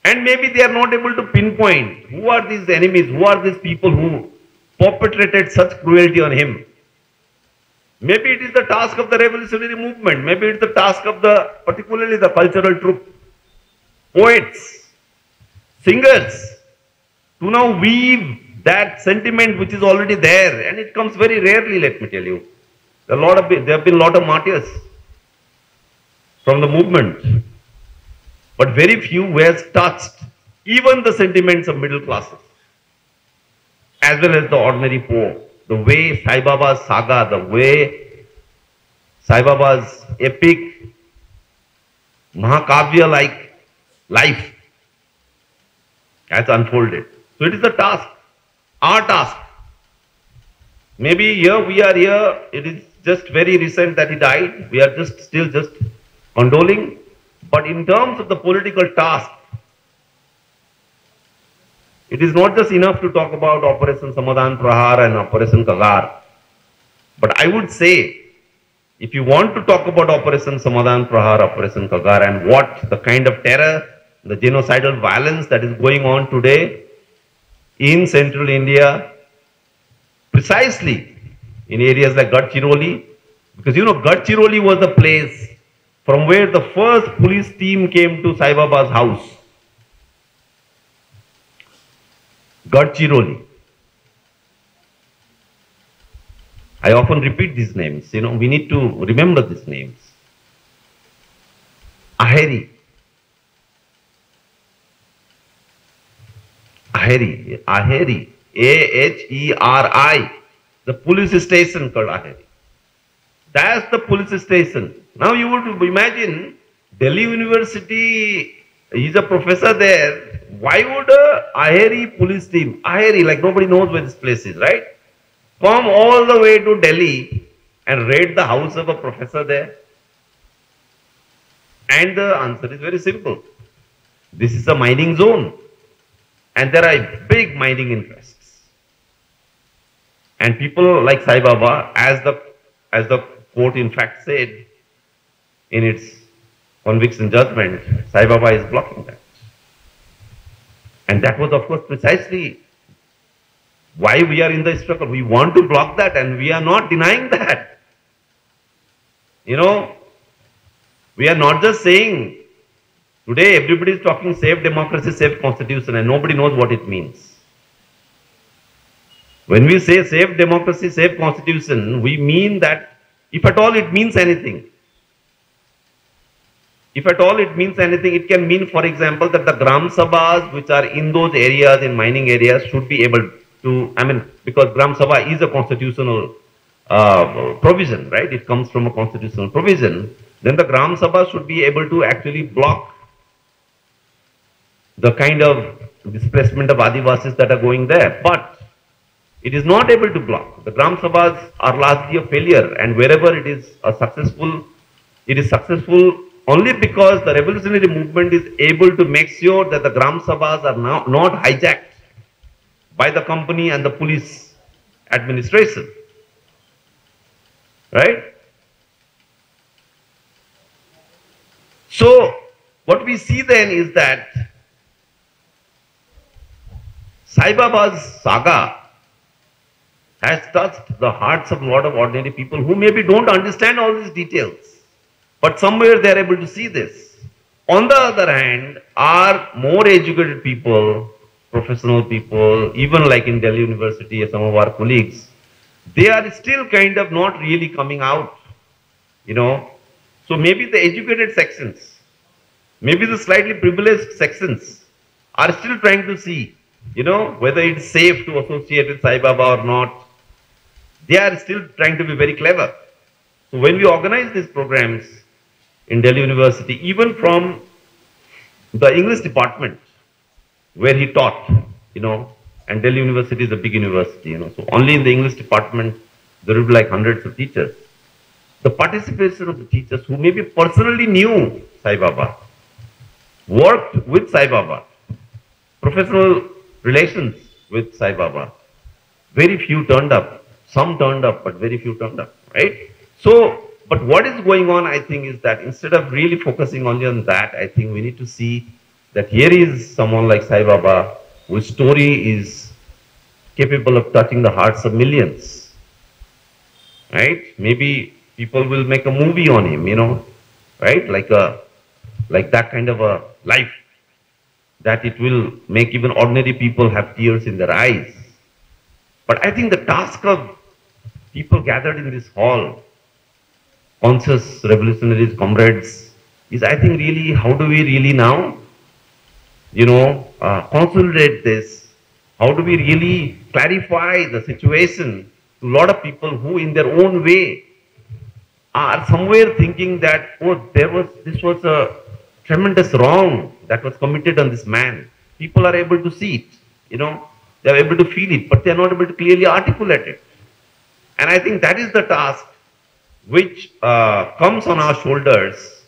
F: And maybe they are not able to pinpoint who are these enemies, who are these people who perpetrated such cruelty on him. Maybe it is the task of the revolutionary movement, maybe it is the task of the, particularly the cultural troupe, poets, singers, to now weave that sentiment which is already there, and it comes very rarely, let me tell you. There have been a lot of martyrs from the movement, but very few who has touched even the sentiments of middle classes, as well as the ordinary poor. The way Sai Baba's saga, the way Sai Baba's epic Mahakavya-like life has unfolded. So it is a task, our task. Maybe here we are here, it is just very recent that he died. We are still condoling. But in terms of the political task, it is not just enough to talk about Operation Samadhan Prahar and Operation Kagar. But I would say, if you want to talk about Operation Samadhan Prahar, Operation Kagar, and what the kind of terror, the genocidal violence that is going on today in central India, precisely in areas like Gadchiroli, because you know Gadchiroli was the place from where the first police team came to Sai Baba's house. Gadchiroli. I often repeat these names, you know, we need to remember these names. Aheri. Aheri. Aheri. A-H-E-R-I. The police station called Aheri. That's the police station. Now you would imagine Delhi University, he's a professor there. Why would Aheri police team, Aheri, like nobody knows where this place is, right? Come all the way to Delhi and raid the house of a professor there? And the answer is very simple. This is a mining zone. And there are big mining interests. And people like Sai Baba, as the court in fact said in its conviction judgment, Sai Baba is blocking that. And that was of course precisely why we are in the struggle. We want to block that and we are not denying that. You know, we are not just saying, today everybody is talking safe democracy, safe constitution, and nobody knows what it means. When we say safe democracy, safe constitution, we mean that if at all it means anything. If at all it means anything, it can mean, for example, that the Gram Sabhas which are in those areas, in mining areas, should be able to, I mean, because Gram Sabha is a constitutional provision, right? It comes from a constitutional provision. Then the Gram Sabha should be able to actually block the kind of displacement of Adivasis that are going there. But it is not able to block. The Gram Sabhas are largely a failure, and wherever it is successful only because the revolutionary movement is able to make sure that the Gram Sabhas are now not hijacked by the company and the police administration. Right? So, what we see then is that Sai Baba's saga has touched the hearts of a lot of ordinary people who maybe don't understand all these details, but somewhere they are able to see this. On the other hand, are more educated people, professional people, even like in Delhi University, some of our colleagues, they are still kind of not really coming out, you know. So maybe the educated sections, maybe the slightly privileged sections are still trying to see, you know, whether it's safe to associate with Sai Baba or not. They are still trying to be very clever. So when we organize these programs in Delhi University, even from the English department where he taught, you know, and Delhi University is a big university, you know, so only in the English department there will be like hundreds of teachers. The participation of the teachers who maybe personally knew Sai Baba, worked with Sai Baba, professional relations with Sai Baba, very few turned up. Some turned up, but very few turned up, right? So, but what is going on, I think, is that instead of really focusing only on that, I think we need to see that here is someone like Sai Baba whose story is capable of touching the hearts of millions, right? Maybe people will make a movie on him, you know, right? Like that kind of a life, that it will make even ordinary people have tears in their eyes. But I think the task of people gathered in this hall, conscious revolutionaries, comrades, is I think really how do we really now, you know, consolidate this? How do we really clarify the situation to a lot of people who in their own way are somewhere thinking that, oh, this was a tremendous wrong that was committed on this man. People are able to see it, they are able to feel it, but they are not able to clearly articulate it. And I think that is the task which comes on our shoulders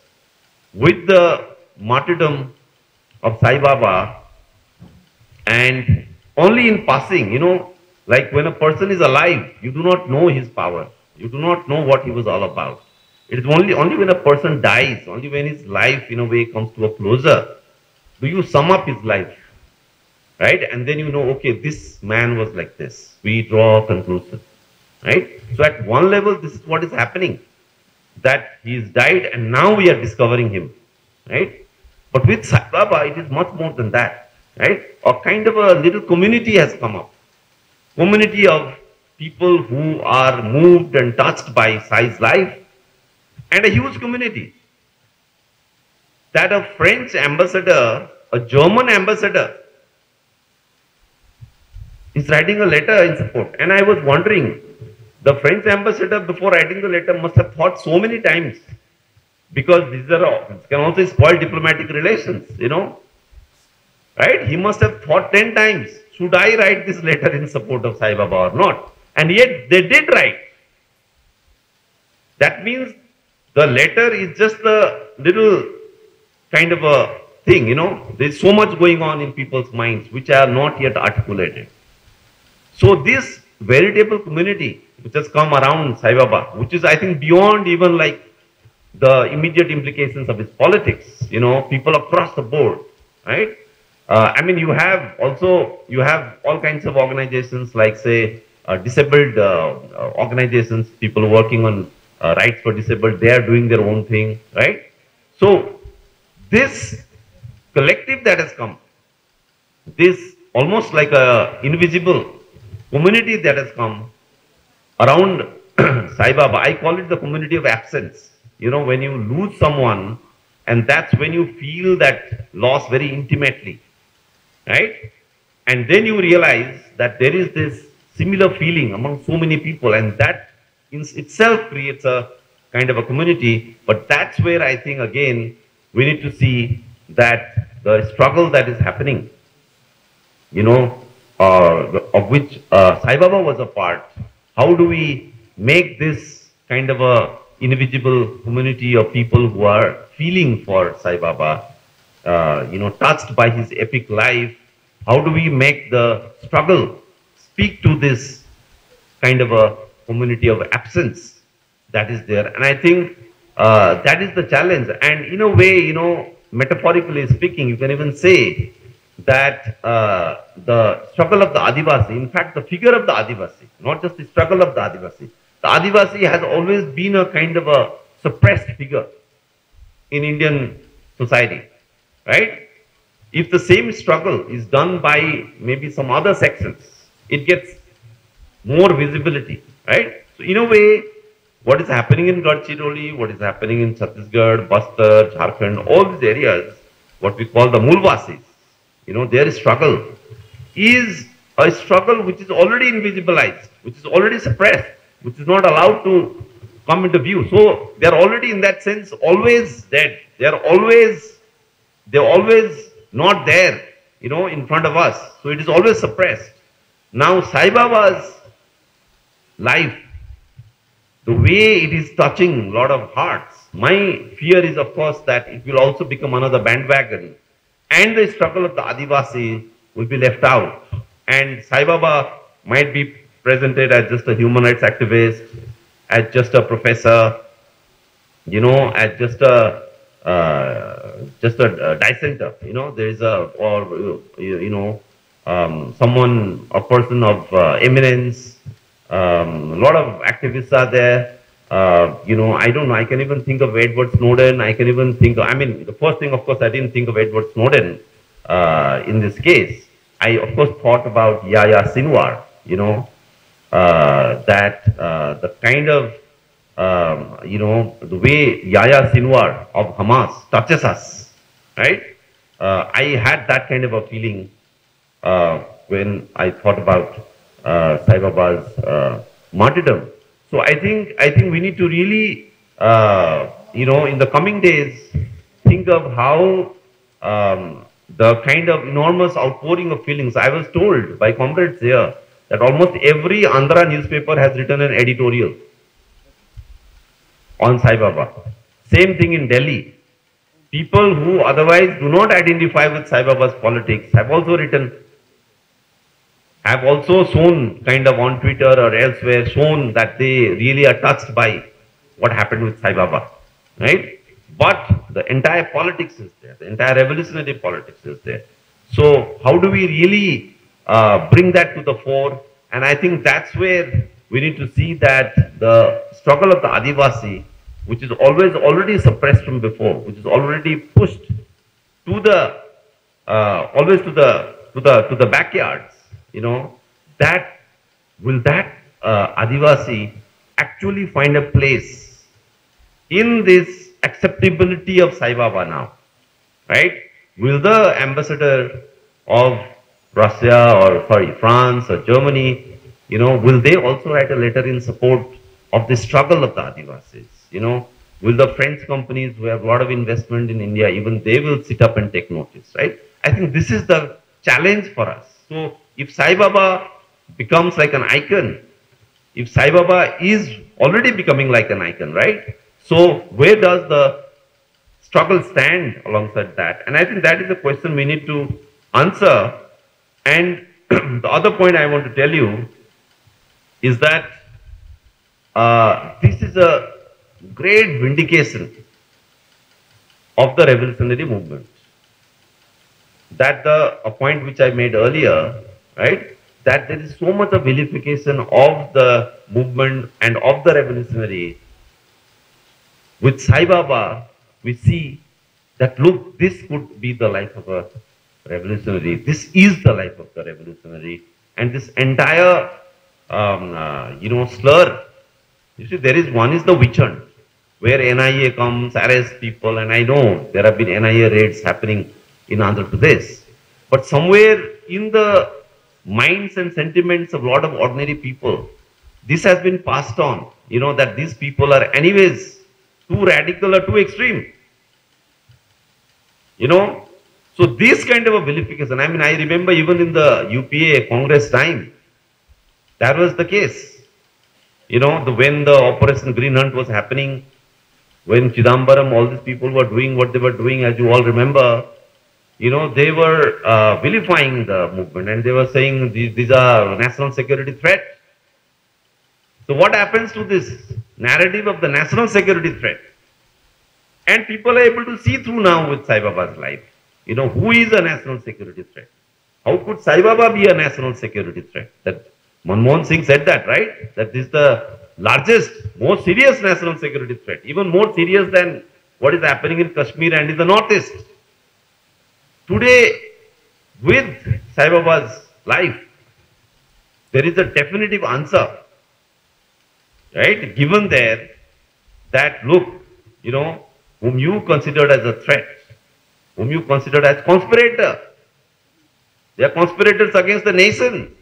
F: with the martyrdom of Sai Baba. And only in passing, like when a person is alive, you do not know his power. You do not know what he was all about. It is only when a person dies, only when his life in a way comes to a closure, do you sum up his life, right? And then okay, this man was like this. We draw a conclusion, right? So at one level, this is what is happening, that he has died and now we are discovering him, right? But with Sai Baba, it is much more than that, right? A kind of a little community has come up. Community of people who are moved and touched by Sai's life, and a huge community. That a French ambassador, a German ambassador, is writing a letter in support. And I was wondering, the French ambassador before writing the letter must have thought so many times, because these can also spoil diplomatic relations, right? He must have thought 10 times, should I write this letter in support of Sai Baba or not? And yet they did write. That means the letter is just a little kind of a thing, There's so much going on in people's minds which are not yet articulated. So this veritable community which has come around Sai Baba, which is I think beyond even like the immediate implications of his politics, people across the board, right? You have all kinds of organizations like, say, disabled organizations, people working on rights for disabled, they are doing their own thing, right? So this collective that has come, this almost like a invisible community that has come around Sai Baba, I call it the community of absence. When you lose someone, and that's when you feel that loss very intimately, right? And then you realize that there is this similar feeling among so many people, and that in itself creates a kind of a community. But that's where I think, again, we need to see that the struggle that is happening, of which Sai Baba was a part, how do we make this kind of a invisible community of people who are feeling for Sai Baba, touched by his epic life, how do we make the struggle speak to this kind of a community of absence that is there? And I think that is the challenge. And in a way, metaphorically speaking, you can even say that the struggle of the Adivasi, in fact, the figure of the Adivasi, not just the struggle of the Adivasi has always been a kind of a suppressed figure in Indian society, right? If the same struggle is done by maybe some other sections, it gets more visibility, right? So in a way, what is happening in Gadchiroli, what is happening in Chhattisgarh, Bastar, Jharkhand, all these areas, what we call the Mulvasis, their struggle is a struggle which is already invisibilized, which is already suppressed, which is not allowed to come into view. So they are already in that sense always dead. They're always not there, in front of us. So it is always suppressed. Now Sai Baba's life, the way it is touching a lot of hearts, my fear is of course that it will also become another bandwagon, and the struggle of the Adivasi will be left out. And Sai Baba might be presented as just a human rights activist, as just a professor, as just a dissenter. There is a person of eminence. A lot of activists are there. I don't know. I can even think of Edward Snowden. I can even think of, the first thing, of course, I didn't think of Edward Snowden in this case. I, of course, thought about Yahya Sinwar, the kind of, the way Yahya Sinwar of Hamas touches us, right? I had that kind of a feeling when I thought about Sai Baba's martyrdom. So I think we need to really in the coming days, think of how the kind of enormous outpouring of feelings. I was told by comrades here that almost every Andhra newspaper has written an editorial on Sai Baba. Same thing in Delhi. People who otherwise do not identify with Sai Baba's politics have also written, have also shown kind of on Twitter or elsewhere, shown that they really are touched by what happened with Sai Baba, right? But the entire politics is there, the entire revolutionary politics is there. So how do we really bring that to the fore? And I think that's where we need to see that the struggle of the Adivasi, which is already suppressed from before, which is already pushed to the always to the backyards, that will that Adivasi actually find a place in this acceptability of Sai Baba now, right? Will the ambassador of Russia or France or Germany, will they also write a letter in support of the struggle of the Adivasis? Will the French companies who have a lot of investment in India, even they will sit up and take notice, right? I think this is the challenge for us. So if Sai Baba becomes like an icon, if Sai Baba is already becoming like an icon, right? So where does the struggle stand alongside that? And I think that is a question we need to answer. And the other point I want to tell you is that this is a great vindication of the revolutionary movement. That a point which I made earlier, right? That there is so much of vilification of the movement and of the revolutionary. With Sai Baba, we see that, look, this could be the life of a revolutionary. This is the life of the revolutionary. And this entire, slur, you see, one is the witch hunt, where NIA comes, arrests people, and I know there have been NIA raids happening in Andhra Pradesh. But somewhere in the minds and sentiments of a lot of ordinary people, this has been passed on, that these people are anyways too radical or too extreme. So this kind of a vilification, I mean, I remember even in the UPA Congress time, that was the case. When the Operation Green Hunt was happening, when Chidambaram, all these people were doing what they were doing, as you all remember, they were vilifying the movement and they were saying these are national security threat. So what happens to this narrative of the national security threat? And people are able to see through now with Sai Baba's life. Who is a national security threat? How could Sai Baba be a national security threat? That Manmohan Singh said that, right? That this is the largest, most serious national security threat, even more serious than what is happening in Kashmir and in the Northeast. Today, with Sai Baba's life, there is a definitive answer, right? Given there that, look, whom you considered as a threat, whom you considered as conspirator, they are conspirators against the nation.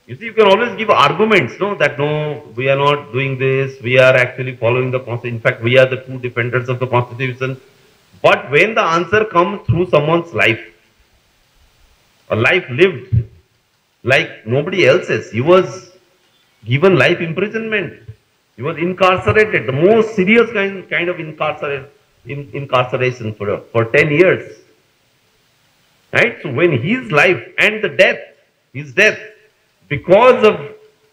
F: You see, you can always give arguments, that no, we are not doing this, we are actually following the Constitution. In fact, we are the true defenders of the Constitution. But when the answer comes through someone's life, a life lived like nobody else's, he was given life imprisonment, he was incarcerated, the most serious kind of incarceration for 10 years. Right? So when his life and his death, because of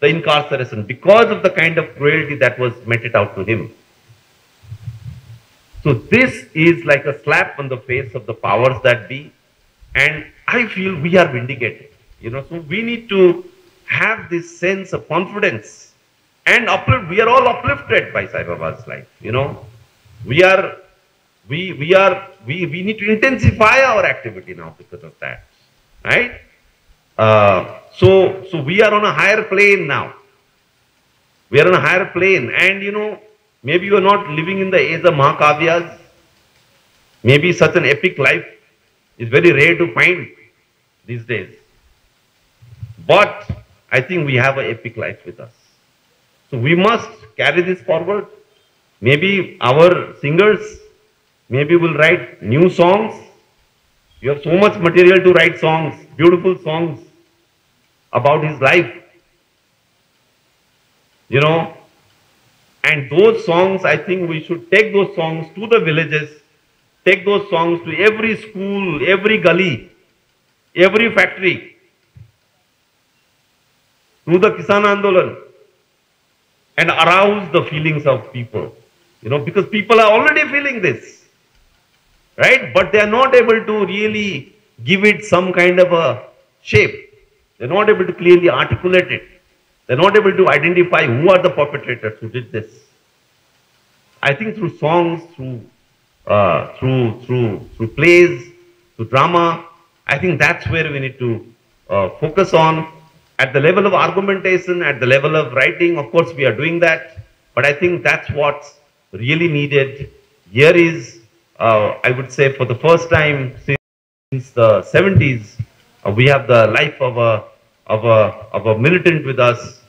F: the incarceration, because of the kind of cruelty that was meted out to him. So this is like a slap on the face of the powers that be, and I feel we are vindicated. So we need to have this sense of confidence and uplift. We are all uplifted by Sai Baba's life. We need to intensify our activity now because of that, right? So we are on a higher plane now. We are on a higher plane, and maybe you are not living in the age of Mahakavyas. Maybe such an epic life is very rare to find these days. But I think we have an epic life with us. So we must carry this forward. Maybe our singers, maybe will write new songs. You have so much material to write songs, beautiful songs about his life. You know, and those songs, I think we should take those songs to the villages, take those songs to every school, every gully, every factory, to the Kisan Andolan, and arouse the feelings of people. You know, because people are already feeling this, right? But they are not able to really give it some kind of a shape. They're not able to clearly articulate it. They're not able to identify who are the perpetrators who did this. I think through songs, through plays, through drama, I think that's where we need to focus on. At the level of argumentation, at the level of writing, of course we are doing that, but I think that's what's really needed. Here is, I would say, for the first time since the 70s, we have the life of a militant with us,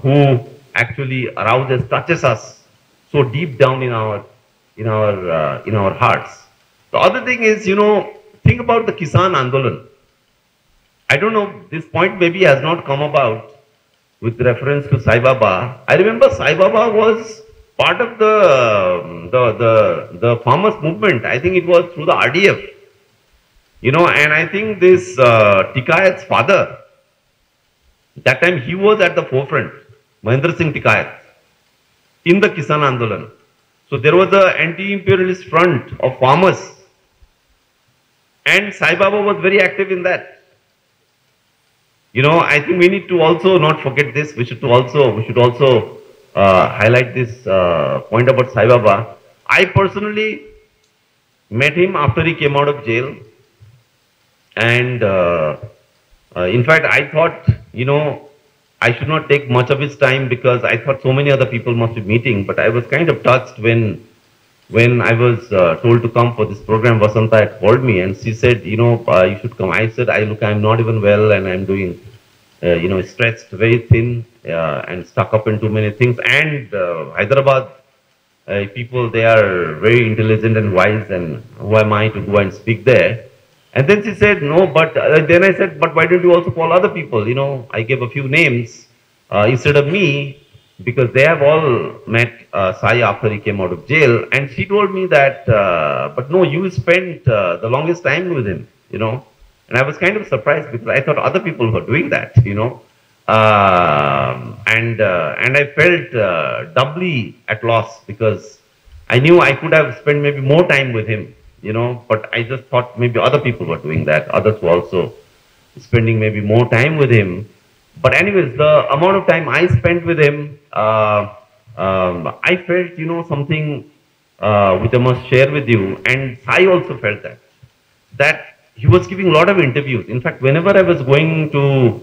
F: who actually arouses, touches us so deep down in our hearts. The other thing is, you know, think about the Kisan Andolan. I don't know, this point maybe has not come about with reference to Sai Baba. I remember Sai Baba was part of the farmers movement. I think it was through the RDF. You know, and I think this Tikayat's father, that time he was at the forefront, Mahendra Singh Tikayat, in the Kisan Andolan. So there was an anti-imperialist front of farmers, and Sai Baba was very active in that. You know, I think we need to also not forget this. We should also highlight this point about Sai Baba. I personally met him after he came out of jail, and in fact, I thought, you know, I should not take much of his time because I thought so many other people must be meeting. But I was kind of touched when I was told to come for this program. Vasanta had called me and she said, you know, you should come. I said, look, I'm not even well and I'm doing, you know, stretched, very thin and stuck up in too many things. And Hyderabad people, they are very intelligent and wise, and who am I to go and speak there? And then she said, no, but then I said, but why don't you also call other people? You know, I gave a few names instead of me, because they have all met Sai after he came out of jail. And she told me that, but no, you spent the longest time with him, you know. And I was kind of surprised because I thought other people were doing that, you know. And I felt doubly at loss because I knew I could have spent maybe more time with him, you know, but I just thought maybe other people were doing that. Others were also spending maybe more time with him. But anyways, the amount of time I spent with him, I felt, you know, something which I must share with you. And I also felt that he was giving a lot of interviews. In fact, whenever I was going to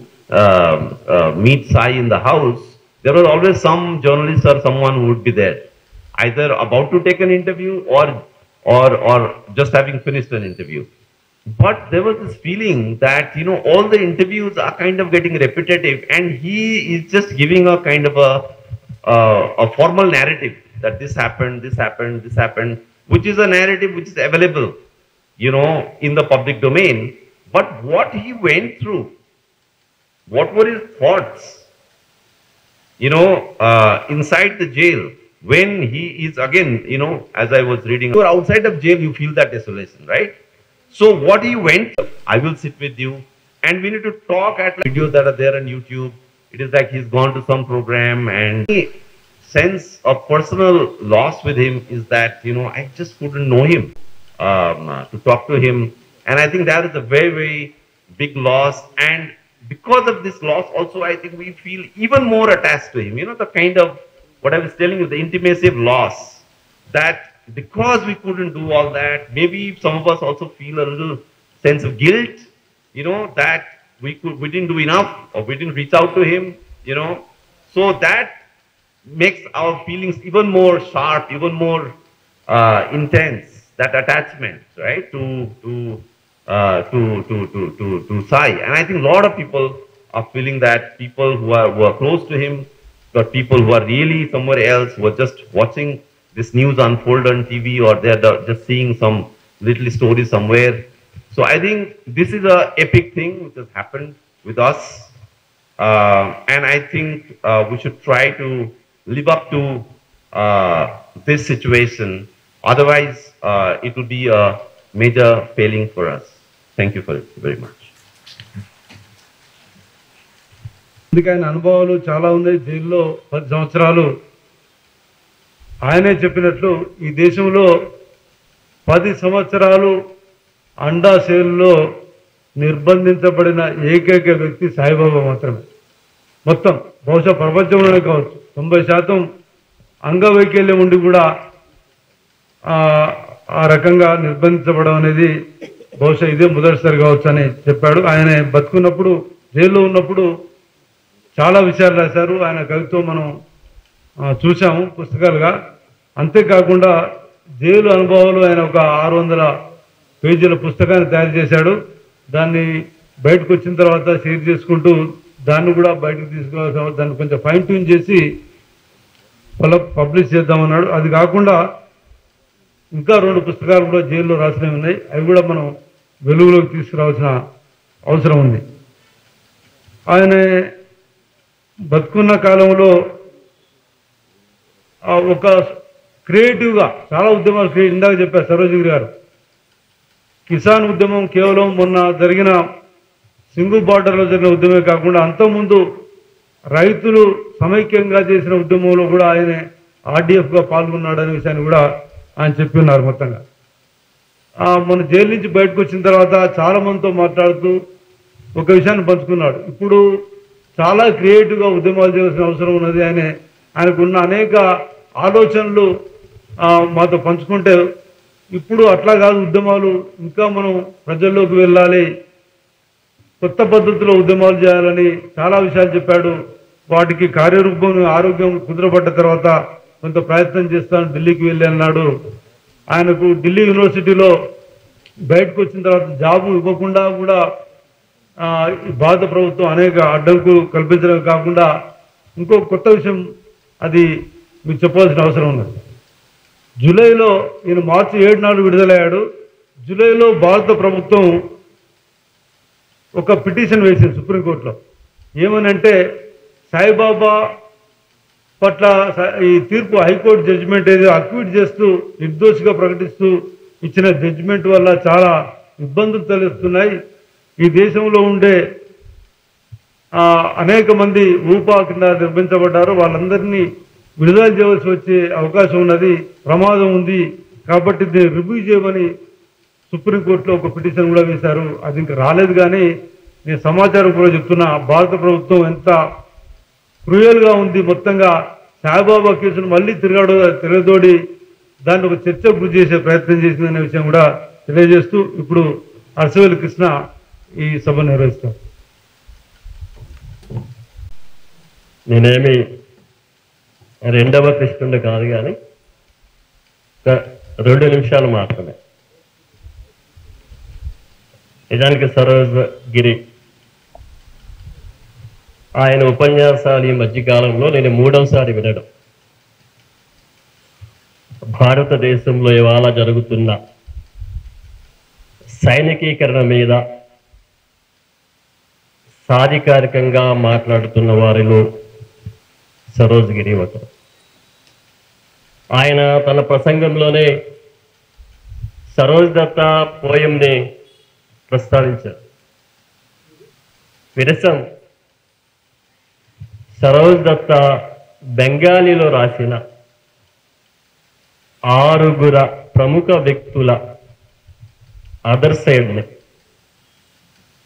F: meet Sai in the house, there was always some journalist or someone who would be there, either about to take an interview or just having finished an interview. But there was this feeling that, you know, all the interviews are kind of getting repetitive and he is just giving a kind of a formal narrative that this happened, this happened, this happened, which is a narrative which is available, you know, in the public domain. But what he went through, what were his thoughts, you know, inside the jail, when he is again, you know, as I was reading, you're outside of jail, you feel that desolation, right? So what he went, I will sit with you and we need to talk at like videos that are there on YouTube. It is like he's gone to some program, and the sense of personal loss with him is that, you know, I just couldn't know him to talk to him. And I think that is a very, very big loss. And because of this loss also, I think we feel even more attached to him. You know, the kind of, what I was telling you, the intimacy of loss, that because we couldn't do all that, maybe some of us also feel a little sense of guilt, you know, that we didn't do enough or we didn't reach out to him, you know. So that makes our feelings even more sharp, even more intense, that attachment, right, to Sai. And I think a lot of people are feeling that, people who are close to him, got people who are really somewhere else, who are just watching this news unfold on TV, or they are just seeing some little story somewhere. So I think this is a epic thing which has happened with us, and I think we should try to live up to this situation. Otherwise, it will be a major failing for us. Thank you for it very much.
E: అందుకే ఆయన అనుభవాలు చాలా ఉన్నాయి. జైల్లో 10 సంవత్సరాలు. ఆయనే చెప్పినట్లు ఈ దేశంలో 10 సంవత్సరాలు అండాశైలిలో నిర్బంధించబడిన ఏకైక వ్యక్తి సాయిబాబా మాత్రమే. మొత్తం బహుశా ప్రపంచంలోనే కావచ్చు 90% అంగవైకల్యం ఉండి కూడా ఆ రకంగా నిర్బంధించబడడం అనేది బహుశా ఇదే మొదటిసారి కావచ్చు అని చెప్పాడు. ఆయన బతుకున్నప్పుడు, జైల్లో ఉన్నప్పుడు చాలా విషయాలు రాశారు. ఆయన కవిత్వం మనం చూసాము పుస్తకాలుగా. అంతేకాకుండా జైలు అనుభవాలు ఆయన ఒక 600 పేజీల పుస్తకాన్ని తయారు చేశాడు. దాన్ని బయటకు వచ్చిన తర్వాత షేర్ చేసుకుంటూ దాన్ని కూడా బయటకు తీసుకురావాల్సిన, దాన్ని కొంచెం ఫైన్ ట్యూన్ చేసి పబ్లిష్ చేద్దామన్నాడు. అది కాకుండా ఇంకా 2 పుస్తకాలు కూడా జైల్లో రాసినవి ఉన్నాయి. అవి కూడా మనం వెలుగులోకి తీసుకురావాల్సిన అవసరం ఉంది. ఆయన బతుకున్న కాలంలో ఒక క్రియేటివ్గా చాలా ఉద్యమాలు ఇందాక చెప్పారు సరోజిగిరి గారు. కిసాన్ ఉద్యమం కేవలం మొన్న జరిగిన సింగు బార్డర్లో జరిగిన ఉద్యమమే కాకుండా అంతకుముందు రైతులు సమైక్యంగా చేసిన ఉద్యమంలో కూడా ఆయన ఆర్డీఎఫ్గా పాల్గొన్నాడనే విషయాన్ని కూడా ఆయన చెప్పి ఉన్నారు. మొత్తంగా మన జైలు నుంచి బయటకు వచ్చిన తర్వాత చాలా మందితో మాట్లాడుతూ ఒక విషయాన్ని పంచుకున్నాడు. ఇప్పుడు చాలా క్రియేటివ్గా ఉద్యమాలు చేయాల్సిన అవసరం ఉన్నది. ఆయనకున్న అనేక ఆలోచనలు మాతో పంచుకుంటే, ఇప్పుడు అట్లా కాదు, ఉద్యమాలు ఇంకా మనం ప్రజల్లోకి వెళ్ళాలి, కొత్త పద్ధతిలో ఉద్యమాలు చేయాలని చాలా విషయాలు చెప్పాడు. వాటికి కార్యరూపం ఆరోగ్యం కుదురపడ్డ తర్వాత కొంత ప్రయత్నం చేస్తాను, ఢిల్లీకి వెళ్ళి అన్నాడు. ఆయనకు ఢిల్లీ యూనివర్సిటీలో బయటకు వచ్చిన తర్వాత జాబు ఇవ్వకుండా కూడా భారత ప్రభుత్వం అనేక అడ్డంకులు కల్పించడం కాకుండా ఇంకో కొత్త విషయం, అది మీకు చెప్పాల్సిన అవసరం ఉన్నది. జూలైలో ఈయన మార్చి 7 నాడు విడుదలయ్యాడు. జూలైలో భారత ప్రభుత్వం ఒక పిటిషన్ వేసింది సుప్రీంకోర్టులో. ఏమనంటే సాయిబాబా పట్ల ఈ తీర్పు, హైకోర్టు జడ్జిమెంట్ ఏదో అక్విట్ చేస్తూ నిర్దోషిగా ప్రకటిస్తూ ఇచ్చిన జడ్జిమెంట్ వల్ల చాలా ఇబ్బందులు తలెత్తున్నాయి. ఈ దేశంలో ఉండే అనేక మంది ఊపా కింద నిర్మించబడ్డారు. వాళ్ళందరినీ విడుదల చేయవలసి వచ్చే అవకాశం ఉన్నది, ప్రమాదం ఉంది. కాబట్టి దీన్ని రివ్యూ చేయమని సుప్రీంకోర్టులో ఒక పిటిషన్ కూడా వేశారు. అది ఇంకా రాలేదు. కానీ నేను సమాచారం కూడా చెప్తున్నా, భారత ప్రభుత్వం ఎంత క్రూయల్గా ఉంది. మొత్తంగా సాయిబాబా కేసును మళ్ళీ తిరగదోడి దాన్ని ఒక చర్చకు గురి చేసే ప్రయత్నం చేసిందనే విషయం కూడా తెలియజేస్తూ ఇప్పుడు అరసవెల్లి కృష్ణ ఈ సభ నిర్వహిస్తారు.
G: నేనేమి రెండవ కృష్ణుడు కాదు, కానీ 2 నిమిషాలు మాత్రమే. నిజానికి సరోజగిరి ఆయన ఉపన్యాసాలు ఈ మధ్యకాలంలో నేను 3వసారి వినడం. భారతదేశంలో ఇవాళ జరుగుతున్న సైనికీకరణ మీద సాధికారికంగా మాట్లాడుతున్న వారిలో సరోజగిరి ఒకరు. ఆయన తన ప్రసంగంలోనే సరోజ్ దత్త పోయంని ప్రస్తావించారు. విరసం సరోజ్ దత్త బెంగాలీలో రాసిన 6 ప్రముఖ వ్యక్తుల ఆదర్శయుడిని,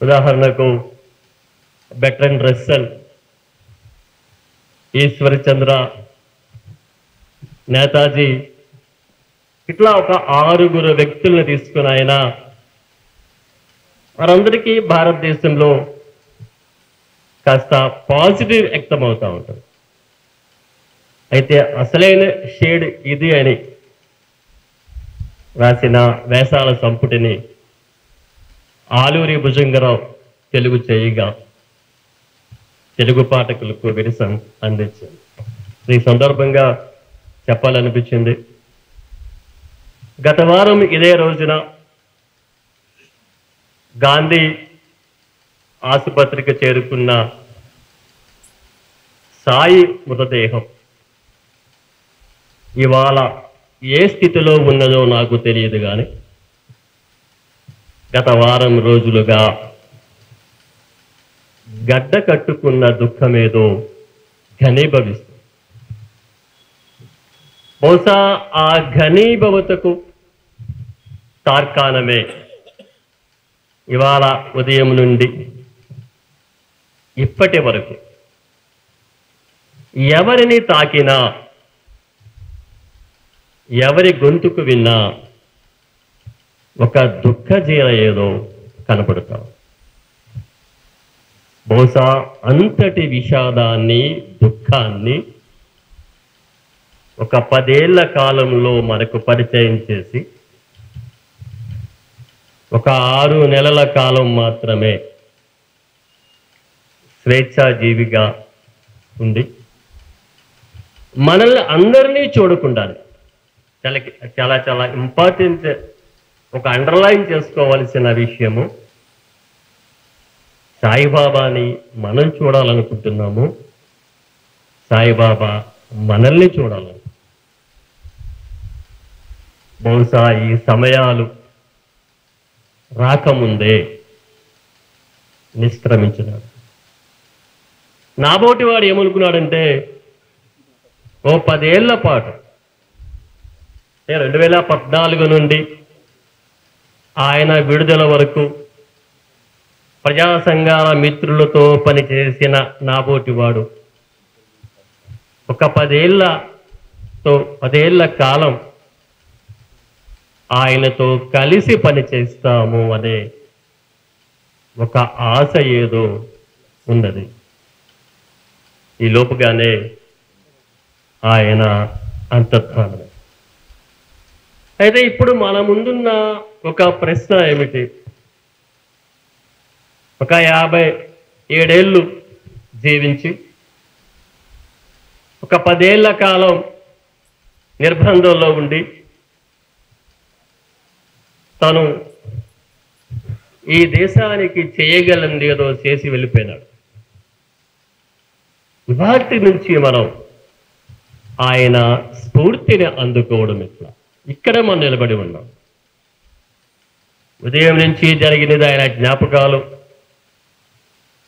G: ఉదాహరణకు బెట్రన్ రస్సెల్, ఈశ్వరచంద్ర, నేతాజీ, ఇట్లా ఒక 6 వ్యక్తులను తీసుకుని ఆయన వారందరికీ భారతదేశంలో కాస్త పాజిటివ్ వ్యక్తం అవుతూ ఉంటుంది. అయితే అసలైన షేడ్ ఇది అని రాసిన వేసాల సంపుటిని ఆలూరి భుజంగరావు తెలుగు చేయగా తెలుగు పాఠకులకు విరసం అందించింది. ఈ సందర్భంగా చెప్పాలనిపించింది. గత వారం ఇదే రోజున గాంధీ ఆసుపత్రికి చేరుకున్న సాయి మృతదేహం ఇవాళ ఏ స్థితిలో ఉన్నదో నాకు తెలియదు, కానీ గత వారం రోజులుగా గడ్డ కట్టుకున్న దుఃఖమేదో ఘనీభవిస్తుంది. బహుశా ఆ ఘనీభవతకు తార్కాణమే ఇవాళ ఉదయం నుండి ఇప్పటి వరకు ఎవరిని తాకినా, ఎవరి గొంతుకు విన్నా ఒక దుఃఖజీన ఏదో కనపడతాం. బహుశా అంతటి విషాదాన్ని, దుఃఖాన్ని ఒక 10 ఏళ్ల కాలంలో మనకు పరిచయం చేసి ఒక 6 నెలల కాలం మాత్రమే స్వేచ్ఛాజీవిగా ఉండి మనల్ని అందరినీ చూడకుండానే చాలా చాలా ఇంపార్టెంట్ ఒక అండర్లైన్ చేసుకోవాల్సిన విషయము, సాయిబాబాని మనం చూడాలనుకుంటున్నాము, సాయిబాబా మనల్ని చూడాలని. బహుశా ఈ సమయాలు రాకముందే నిష్క్రమించినాడు. నాబోటి వాడు ఏమనుకున్నాడంటే ఓ 10 ఏళ్ల పాటు 2014 నుండి ఆయన విడుదల వరకు ప్రజా సంఘాల మిత్రులతో పనిచేసిన నాబోటి వాడు ఒక 10 ఏళ్ల కాలం ఆయనతో కలిసి పనిచేస్తాము అనే ఒక ఆశ ఏదో ఉన్నది. ఈ లోపుగానే ఆయన అంతర్ధానం. అయితే ఇప్పుడు మన ముందున్న ఒక ప్రశ్న ఏమిటి? ఒక 57 ఏళ్ళు జీవించి ఒక 10 ఏళ్ల కాలం నిర్బంధంలో ఉండి తను ఈ దేశానికి చేయగలంది ఏదో చేసి వెళ్ళిపోయినాడు. వాటి నుంచి మనం ఆయన స్ఫూర్తిని అందుకోవడం ఎట్లా? ఇక్కడ మనం నిలబడి ఉన్నాం. ఉదయం నుంచి జరిగినది ఆయన జ్ఞాపకాలు,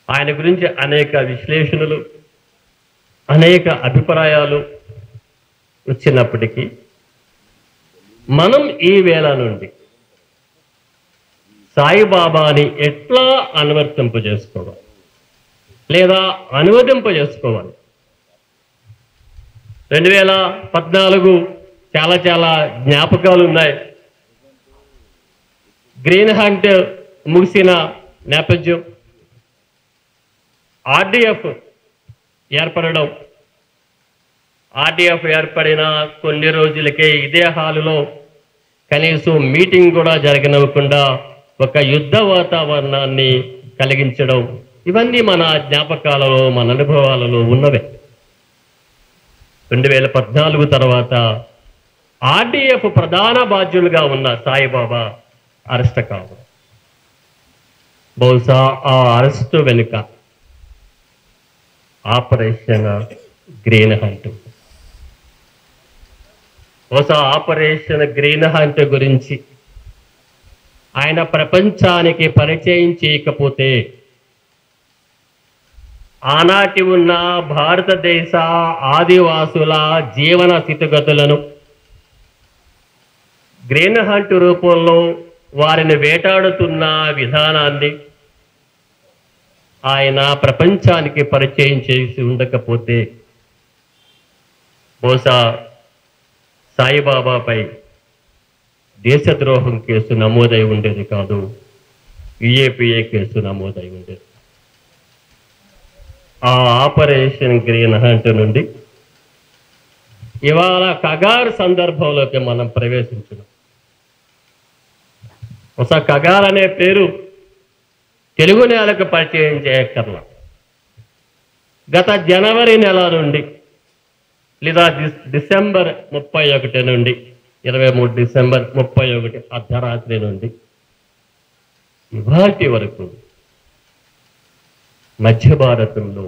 G: ఆయన గురించి అనేక విశ్లేషణలు, అనేక అభిప్రాయాలు వచ్చినప్పటికీ మనం ఈ వేళ నుండి సాయిబాబాని ఎట్లా అనువర్తింపజేసుకోవాలి లేదా అనువదింపజేసుకోవాలి? 2014 చాలా చాలా జ్ఞాపకాలు ఉన్నాయి. గ్రీన్ హంట్ ముగిసిన నేపథ్యం, ఆర్డీఎఫ్ ఏర్పడడం, ఆర్డీఎఫ్ ఏర్పడిన కొన్ని రోజులకే ఇదే హాలులో కనీసం మీటింగ్ కూడా జరగనివ్వకుండా ఒక యుద్ధ వాతావరణాన్ని కలిగించడం, ఇవన్నీ మన జ్ఞాపకాలలో, మన అనుభవాలలో ఉన్నవే. 2014 తర్వాత ఆర్డీఎఫ్ ప్రధాన బాధ్యులుగా ఉన్న సాయిబాబా అరెస్ట్ కావడం, బహుశా ఆ అరెస్టు వెనుక ఆపరేషన్ గ్రీన్ హంట్, బహుశా ఆపరేషన్ గ్రీన్ హంట్ గురించి ఆయన ప్రపంచానికి పరిచయం చేయకపోతే ఆనాటి ఉన్న భారతదేశ ఆదివాసుల జీవన స్థితిగతులను గ్రీన్ హంట్ రూపంలో వారిని వేటాడుతున్న విధానాన్ని ఆయన ప్రపంచానికి పరిచయం చేసి ఉండకపోతే బహుశా సాయిబాబాపై దేశద్రోహం కేసు నమోదై ఉండేది కాదు, యుఏపిఏ కేసు నమోదై ఉండేది. ఆ ఆపరేషన్ గ్రీన్ హంట్ నుండి ఇవాళ కగార్ సందర్భంలోకి మనం ప్రవేశించున్నాం. ఒక కగార్ అనే పేరు తెలుగు నేలకు పరిచయం చేయక్కర్లా. గత జనవరి నెల నుండి లేదా డిసెంబర్ 31 నుండి 23 డిసెంబర్ 31 అర్ధరాత్రి నుండి ఇవాటి వరకు మధ్య భారతంలో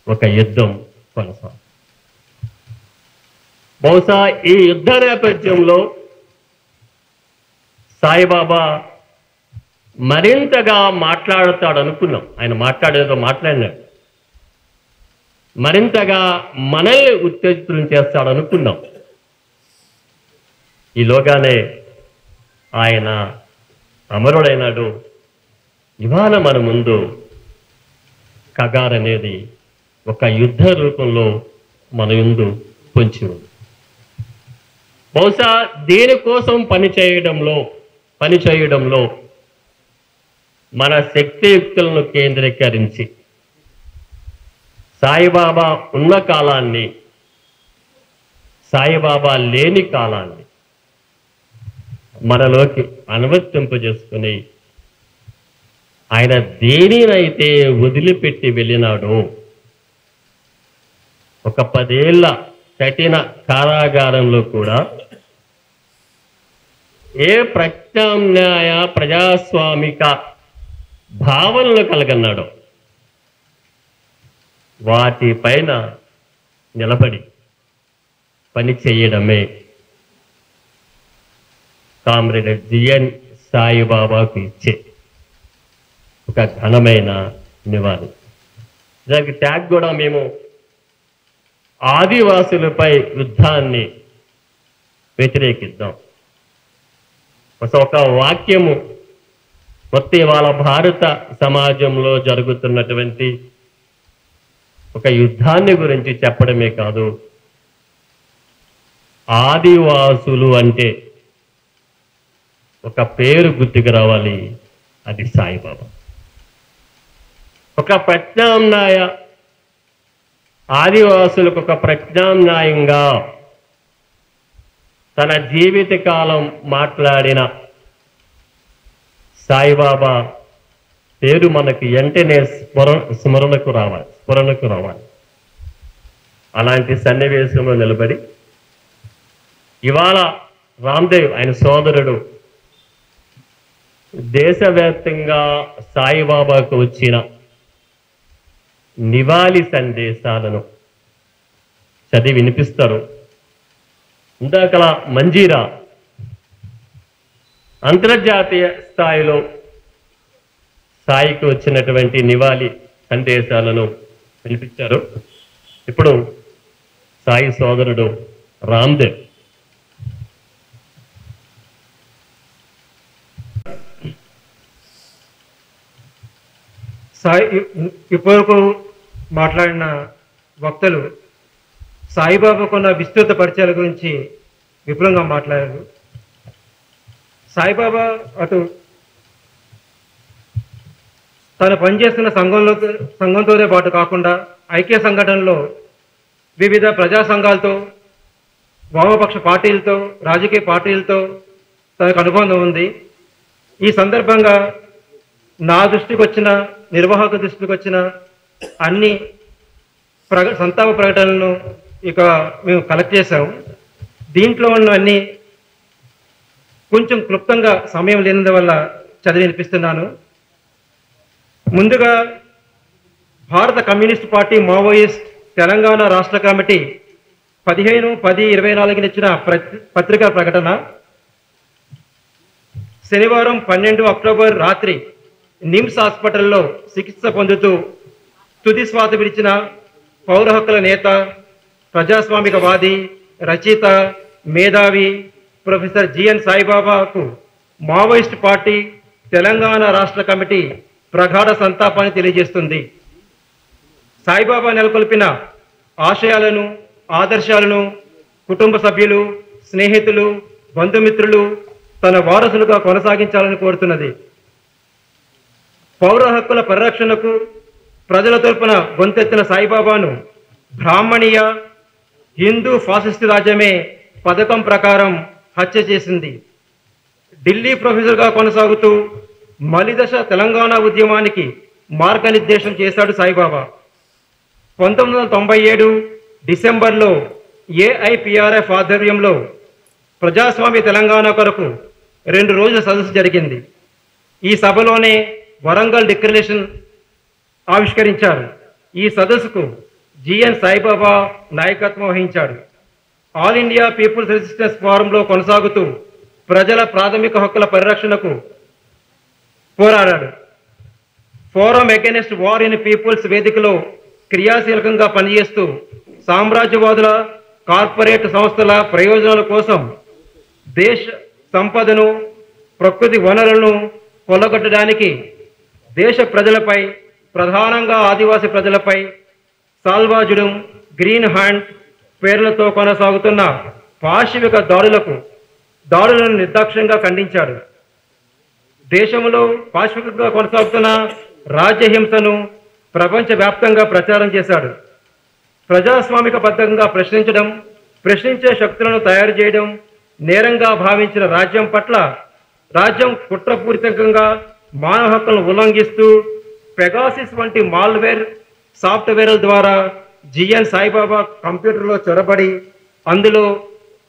G: ఒక యుద్ధం కొనసాగుతుంది. బహుశా ఈ యుద్ధ నేపథ్యంలో సాయిబాబా మరింతగా మాట్లాడతాడు అనుకున్నాం. ఆయన మాట్లాడినాడు. మరింతగా మనల్ని ఉత్తేజితులను చేస్తాడు అనుకున్నాం. ఈలోగానే ఆయన అమరుడైనాడు. ఇవాళ మన ముందు కగార్ అనేది ఒక యుద్ధ రూపంలో మన ముందు పొంచి ఉంది. బహుశా దేనికోసం పని చేయడంలో మన శక్తియుక్తులను కేంద్రీకరించి సాయిబాబా ఉన్న కాలాన్ని, సాయిబాబా లేని కాలాన్ని మనలోకి అనువర్తింపజేసుకుని ఆయన దేనినైతే వదిలిపెట్టి వెళ్ళినాడో, ఒక 10 ఏళ్ల కఠిన కారాగారంలో కూడా ఏ ప్రత్యామ్నాయ ప్రజాస్వామిక భావనలు కలగన్నాడో వాటిపైన నిలబడి పని చేయడమే కామ్రేడ్ జిఎన్ సాయిబాబాకు ఇచ్చే ఒక ఘనమైన నివాళి. దానికి ట్యాగ్ కూడా మేము ఆదివాసులపై యుద్ధాన్ని వ్యతిరేకిద్దాం. ఒక వాక్యము మొత్తం ఇవాళ భారత సమాజంలో జరుగుతున్నటువంటి ఒక యుద్ధాన్ని గురించి చెప్పడమే కాదు, ఆదివాసులు అంటే ఒక పేరు గుర్తుకు రావాలి, అది సాయిబాబా. ఒక ప్రత్యామ్నాయ ఆదివాసులకు ఒక ప్రత్యామ్నాయంగా తన జీవితకాలం మాట్లాడిన సాయిబాబా పేరు మనకి వెంటనే స్మరణకు రావాలి. అలాంటి సన్నివేశంలో నిలబడి ఇవాళ రామ్దేవ్ ఆయన సోదరుడు దేశవ్యాప్తంగా సాయిబాబాకు వచ్చిన నివాళి సందేశాలను చదివి వినిపిస్తారు. ఇందాకలా మంజీరా అంతర్జాతీయ స్థాయిలో సాయికి వచ్చినటువంటి నివాళి సందేశాలను వినిపించారు. ఇప్పుడు సాయి సోదరుడు రామ్దేవ్
H: సాయి ఇప్పటివరకు మాట్లాడిన వక్తలు సాయిబాబాకున్న విస్తృత పరిచయాల గురించి విపులంగా మాట్లాడారు. సాయిబాబా అటు తను పనిచేస్తున్న సంఘంతోనే పాటు కాకుండా ఐక్య సంఘటనలో వివిధ ప్రజా సంఘాలతో, వామపక్ష పార్టీలతో, రాజకీయ పార్టీలతో తనకు అనుబంధం ఉంది. ఈ సందర్భంగా నా దృష్టికి వచ్చిన, నిర్వాహక దృష్టికి వచ్చిన అన్ని సంతాప ప్రకటనలను ఇక మేము కలెక్ట్ చేశాము. దీంట్లో ఉన్నవన్నీ కొంచెం క్లుప్తంగా సమయం లేనందువల్ల చదివి వినిపిస్తున్నాను. ముందుగా భారత కమ్యూనిస్ట్ పార్టీ మావోయిస్ట్ తెలంగాణ రాష్ట్ర కమిటీ 15/10/24 ఇచ్చిన పత్రికా ప్రకటన. శనివారం 12 అక్టోబర్ రాత్రి నిమ్స్ హాస్పిటల్లో చికిత్స పొందుతూ తుది శ్వాస విడిచిన పౌర హక్కుల నేత, ప్రజాస్వామికవాది, రచయిత, మేధావి ప్రొఫెసర్ జిఎన్ సాయిబాబాకు మావోయిస్ట్ పార్టీ తెలంగాణ రాష్ట్ర కమిటీ ప్రగాఢ సంతాపాన్ని తెలియజేస్తుంది. సాయిబాబా నెలకొల్పిన ఆశయాలను, ఆదర్శాలను కుటుంబ సభ్యులు, స్నేహితులు, బంధుమిత్రులు తన వారసులుగా కొనసాగించాలని కోరుతున్నది. పౌర హక్కుల పరిరక్షణకు ప్రజల తరపున గొంతెత్తిన సాయిబాబాను బ్రాహ్మణీయ హిందూ ఫాసిస్టు రాజ్యమే పథకం ప్రకారం హత్య చేసింది. ఢిల్లీ ప్రొఫెసర్గా కొనసాగుతూ మలిదశ తెలంగాణ ఉద్యమానికి మార్గనిర్దేశం చేశాడు సాయిబాబా. 1997 డిసెంబర్లో ఏఐపిఆర్ఎఫ్ ఆధ్వర్యంలో ప్రజాస్వామ్య తెలంగాణ కొరకు 2 రోజుల సదస్సు జరిగింది. ఈ సభలోనే వరంగల్ డిక్లరేషన్ ఆవిష్కరించారు. ఈ సదస్సుకు జిఎన్ సాయిబాబా నాయకత్వం వహించాడు. ఆల్ ఇండియా పీపుల్స్ రెసిస్టెన్స్ ఫోరంలో కొనసాగుతూ ప్రజల ప్రాథమిక హక్కుల పరిరక్షణకు పోరాడాడు. Forum against war in people's వేదికలో క్రియాశీలకంగా పనిచేస్తూ సామ్రాజ్యవాదుల కార్పొరేట్ సంస్థల ప్రయోజనాల కోసం దేశ సంపదను ప్రకృతి వనరులను కొల్లగొట్టడానికి దేశ ప్రజలపై, ప్రధానంగా ఆదివాసీ ప్రజలపై సాల్వాజుడం, గ్రీన్ హ్యాండ్ పేర్లతో కొనసాగుతున్న పాశవిక దాడులను నిర్దాక్ష్యంగా ఖండించాడు. దేశంలో పాశవికంగా కొనసాగుతున్న రాజ్యహింసను ప్రపంచవ్యాప్తంగా ప్రచారం చేశాడు. ప్రజాస్వామికబద్ధంగా ప్రశ్నించే శక్తులను తయారు చేయడం నేరంగా భావించిన రాజ్యం పట్ల రాజ్యం కుట్రపూరితంగా మానవ హక్కులను ఉల్లంఘిస్తూ పెగాసిస్ వంటి మాల్వేర్ సాఫ్ట్వేర్ల ద్వారా జిఎన్ సాయిబాబా కంప్యూటర్లో చొరబడి అందులో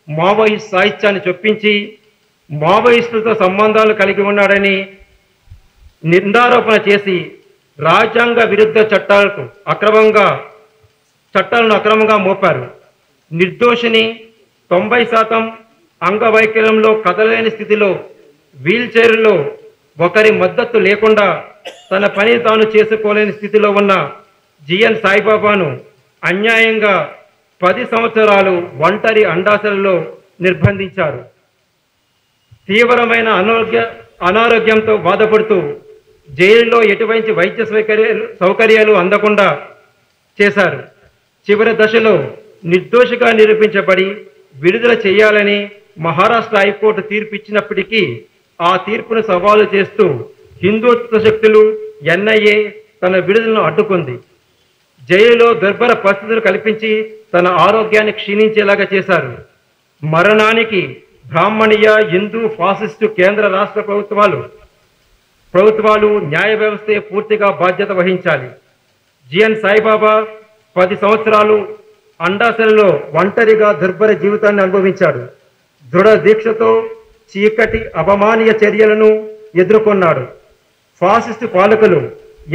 H: మావోయిస్ట్ సాహిత్యాన్ని చొప్పించి మావోయిస్టులతో సంబంధాలు కలిగి ఉన్నాడని నిందారోపణ చేసి రాజ్యాంగ విరుద్ధ చట్టాలను అక్రమంగా మోపారు. నిర్దోషిని 90% అంగవైకల్యంలో కదలలేని స్థితిలో వీల్ చైర్లో ఒకరి మద్దతు లేకుండా తన పని తాను చేసుకోలేని స్థితిలో ఉన్న జిఎన్ సాయిబాబాను అన్యాయంగా 10 సంవత్సరాలు ఒంటరి అండాశలలో నిర్బంధించారు. తీవ్రమైన అనారోగ్యంతో బాధపడుతూ జైలులో ఎటువంటి వైద్య సౌకర్యాలు అందకుండా చేశారు. చివరి దశలో నిర్దోషిగా నిరూపించబడి విడుదల చేయాలని మహారాష్ట్ర హైకోర్టు తీర్పు ఇచ్చినప్పటికీ ఆ తీర్పును సవాలు చేస్తూ హిందుత్వ శక్తులు ఎన్ఐఏ తన విడుదలను అడ్డుకుంది. జైలులో దుర్భర పరిస్థితులు కల్పించి తన ఆరోగ్యాన్ని క్షీణించేలాగా చేశారు. మరణానికి బ్రాహ్మణీయ, హిందూ, ఫాసిస్టు కేంద్ర రాష్ట్ర ప్రభుత్వాలు న్యాయ వ్యవస్థే పూర్తిగా బాధ్యత వహించాలి. జిఎన్ సాయిబాబా 10 సంవత్సరాలు అండాశలలో ఒంటరిగా దుర్భర జీవితాన్ని అనుభవించాడు. దృఢ దీక్షతో చీకటి అపమానీయ చర్యలను ఎదుర్కొన్నాడు. ఫాసిస్టు పాలకులు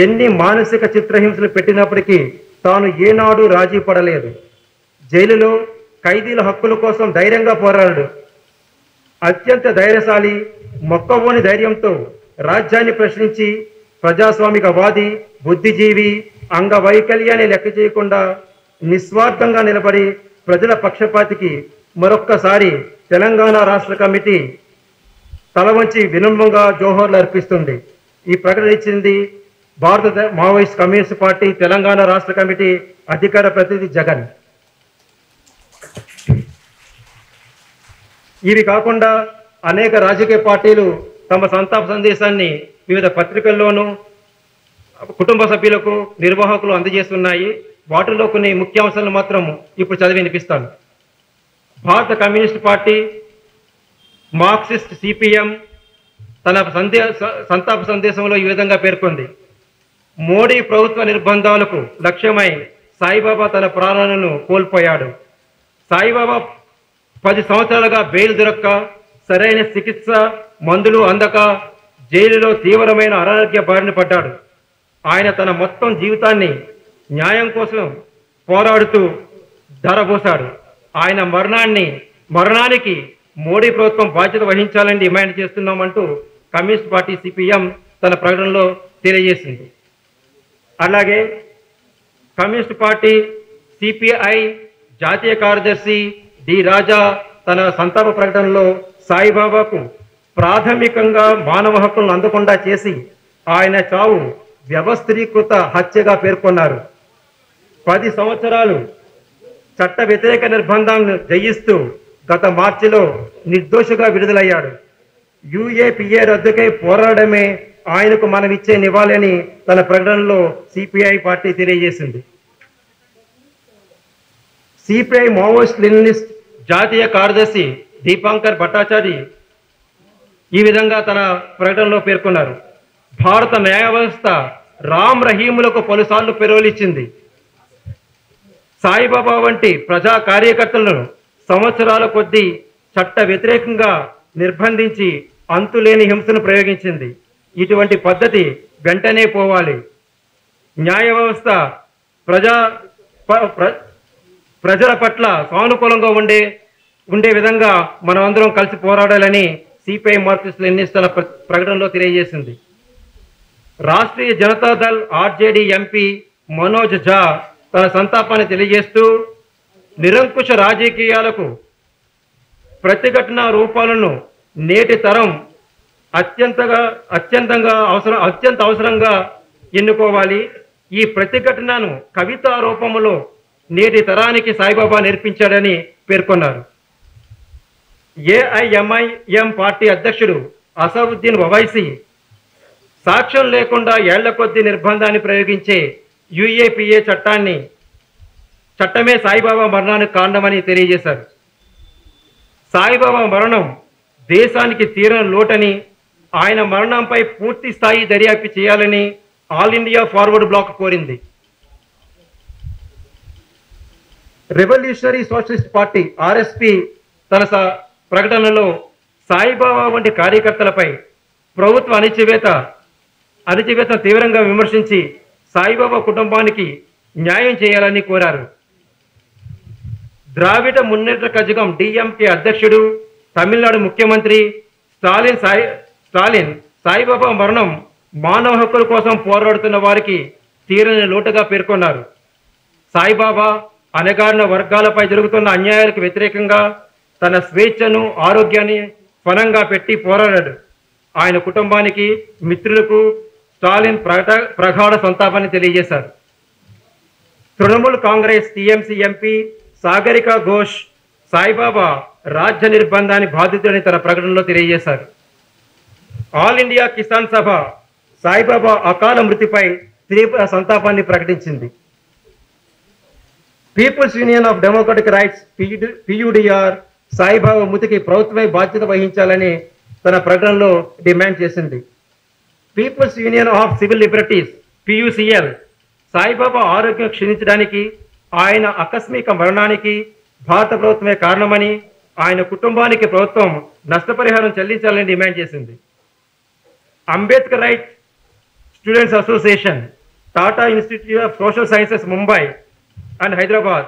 H: ఎన్ని మానసిక చిత్రహింసలు పెట్టినప్పటికీ తాను ఏనాడు రాజీ పడలేదు. జైలులో ఖైదీల హక్కుల కోసం ధైర్యంగా పోరాడాడు. అత్యంత ధైర్యశాలి, మొక్కవోని ధైర్యంతో రాజ్యాన్ని ప్రశ్నించి ప్రజాస్వామికవాది, బుద్ధిజీవి, అంగవైకల్యాన్ని లెక్క చేయకుండా నిస్వార్థంగా నిలబడి ప్రజల పక్షపాతికి మరొక్కసారి తెలంగాణ రాష్ట్ర కమిటీ తల వంచి వినమ్రంగా జోహర్లు అర్పిస్తుంది. ఈ ప్రకటన ఇచ్చింది భారత మావోయిస్ట్ కమ్యూనిస్ట్ పార్టీ తెలంగాణ రాష్ట్ర కమిటీ అధికార ప్రతినిధి జగన్. ఇవి కాకుండా అనేక రాజకీయ పార్టీలు తమ సంతాప సందేశాన్ని వివిధ పత్రికల్లోనూ కుటుంబ సభ్యులకు, నిర్వాహకులు అందజేస్తున్నాయి. వాటిలో కొన్ని ముఖ్యాంశాలను మాత్రం ఇప్పుడు చదివి వినిపిస్తాను. భారత కమ్యూనిస్ట్ పార్టీ, మార్క్సిస్ట్, సిపిఎం తన సంతాప సందేశంలో ఈ విధంగా పేర్కొంది. మోడీ ప్రభుత్వ నిర్బంధాలకు లక్ష్యమై సాయిబాబా తన ప్రాణాలను కోల్పోయాడు. సాయిబాబా 10 సంవత్సరాలుగా బెయిల్ దొరక్క, సరైన చికిత్స, మందులు అందక జైలులో తీవ్రమైన అనారోగ్య బారిన పడ్డాడు. ఆయన తన మొత్తం జీవితాన్ని న్యాయం కోసం పోరాడుతూ ధారపోశాడు. ఆయన మరణానికి మోడీ ప్రభుత్వం బాధ్యత వహించాలని డిమాండ్ చేస్తున్నామంటూ కమ్యూనిస్ట్ పార్టీ సిపిఎం తన ప్రకటనలో తెలియజేసింది. అలాగే కమ్యూనిస్ట్ పార్టీ సిపిఐ జాతీయ కార్యదర్శి డి రాజా తన సంతాప ప్రకటనలో సాయిబాబాకు ప్రాథమికంగా మానవ హక్కులను అందకుండా చేసి ఆయన చావు వ్యవస్థీకృత హత్యగా పేర్కొన్నారు. 10 సంవత్సరాలు చట్ట వ్యతిరేక నిర్బంధాలను జయిస్తూ గత మార్చిలో నిర్దోషిగా విడుదలయ్యాడు. యుఏపిఏ రద్దుకై పోరాడమే ఆయనకు మనం ఇచ్చే నివాళని తన ప్రకటనలో సిపిఐ పార్టీ తెలియజేసింది. సిపిఐ మావోయిస్ట్ లెనినిస్ట్ జాతీయ కార్యదర్శి దీపాంకర్ భట్టాచారి ఈ విధంగా తన ప్రకటనలో పేర్కొన్నారు. భారత న్యాయ వ్యవస్థ రామ్ రహీములకు పలుసార్లు పెరోలిచ్చింది. సాయిబాబా వంటి ప్రజా కార్యకర్తలను సంవత్సరాల కొద్దీ చట్ట వ్యతిరేకంగా నిర్బంధించి అంతులేని హింసను ప్రయోగించింది. ఇటువంటి పద్ధతి వెంటనే పోవాలి. న్యాయ వ్యవస్థ ప్రజల పట్ల సానుకూలంగా ఉండే విధంగా మనమందరం కలిసి పోరాడాలని సిపిఐ మార్క్సిస్టుల ఎన్నిస్తల ప్రకటనలో తెలియజేసింది. రాష్ట్రీయ జనతాదళ్ ఆర్జేడీ ఎంపీ మనోజ్ ఝా తన సంతాపాన్ని తెలియజేస్తూ నిరంకుశ రాజకీయాలకు ప్రతిఘటన రూపాలను నేటి తరం అత్యంత అవసరంగా ఎన్నుకోవాలి. ఈ ప్రతిఘటనను కవితా రూపంలో నేటి తరానికి సాయిబాబా నేర్పించాడని పేర్కొన్నారు. ఏఐఎంఐఎం పార్టీ అధ్యక్షుడు అసదుద్దీన్ ఓవైసీ సాక్ష్యం లేకుండా ఏళ్ల కొద్దీ నిర్బంధాన్ని ప్రయోగించే యుఏపిఏ చట్టమే సాయిబాబా మరణానికి కారణమని తెలియజేశారు. సాయిబాబా మరణం దేశానికి తీరని లోటని, ఆయన మరణంపై పూర్తి స్థాయి దర్యాప్తు చేయాలని ఆల్ ఇండియా ఫార్వర్డ్ బ్లాక్ కోరింది. రెవల్యూషనరీ సోషలిస్ట్ పార్టీ ఆర్ఎస్పి తన ప్రకటనలో సాయిబాబా వంటి కార్యకర్తలపై ప్రభుత్వ అణచివేత తీవ్రంగా విమర్శించి సాయిబాబా కుటుంబానికి న్యాయం చేయాలని కోరారు. ద్రావిడ మున్నేట్ర కజగం డిఎంకే అధ్యక్షుడు, తమిళనాడు ముఖ్యమంత్రి స్టాలిన్ సాయిబాబా మరణం మానవ హక్కుల కోసం పోరాడుతున్న వారికి తీరని లోటుగా పేర్కొన్నారు. సాయిబాబా అణగారిన వర్గాలపై జరుగుతున్న అన్యాయాలకు వ్యతిరేకంగా తన స్వేచ్ఛను, ఆరోగ్యాన్ని ఫలంగా పెట్టి పోరాడాడు. ఆయన కుటుంబానికి, మిత్రులకు స్టాలిన్ ప్రగాఢ సంతాపాన్ని తెలియజేశారు. తృణమూల్ కాంగ్రెస్ టీఎంసీ ఎంపీ సాగరిక ఘోష్ సాయిబాబా రాజ్య నిర్బంధాన్ని బాధితుడని తన ప్రకటనలో తెలియజేశారు. ఆల్ ఇండియా కిసాన్ సభ సాయిబాబా అకాల మృతిపై తీవ్ర సంతాపాన్ని ప్రకటించింది. People's union of democratic rights PUDR Saibaba మృతికి ప్రభుత్వమే బాధ్యత వహించాలని తన ప్రకటనలో డిమాండ్ చేసింది. People's union of civil liberties PUCL Saibaba ఆరోగ్యం క్షీణించడానికి, ఆయన ఆకస్మిక మరణానికి భారత ప్రభుత్వమే కారణమని, ఆయన కుటుంబానికి ప్రభుత్వం నష్టపరిహారం చెల్లించాలని డిమాండ్ చేసింది. Ambedkar right students association, Tata institute of social sciences Mumbai and Hyderabad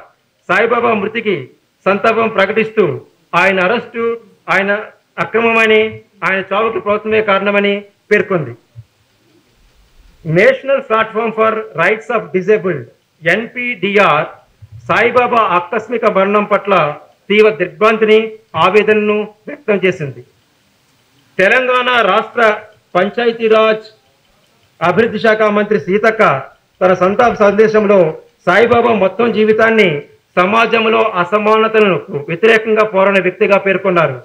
H: Saibaba మృతికి సంతాపం ప్రకటిస్తూ ఆయన అరెస్టు ఆయన అక్రమమని, ఆయన చావుకి ప్రభుత్వమే కారణమని పేర్కొంది. National platform for rights of disabled NPDR Saibaba ఆకస్మిక మరణం పట్ల తీవ్ర దిగ్భ్రాంతిని, ఆవేదనను వ్యక్తం చేసింది. తెలంగాణ రాష్ట్ర పంచాయతీరాజ్ అభివృద్ధి శాఖ మంత్రి సీతక్క తన సంతాప సందేశంలో సాయిబాబా మొత్తం జీవితాన్ని సమాజంలో అసమానతలకు వ్యతిరేకంగా పోరాడిన వ్యక్తిగా పేర్కొన్నారు.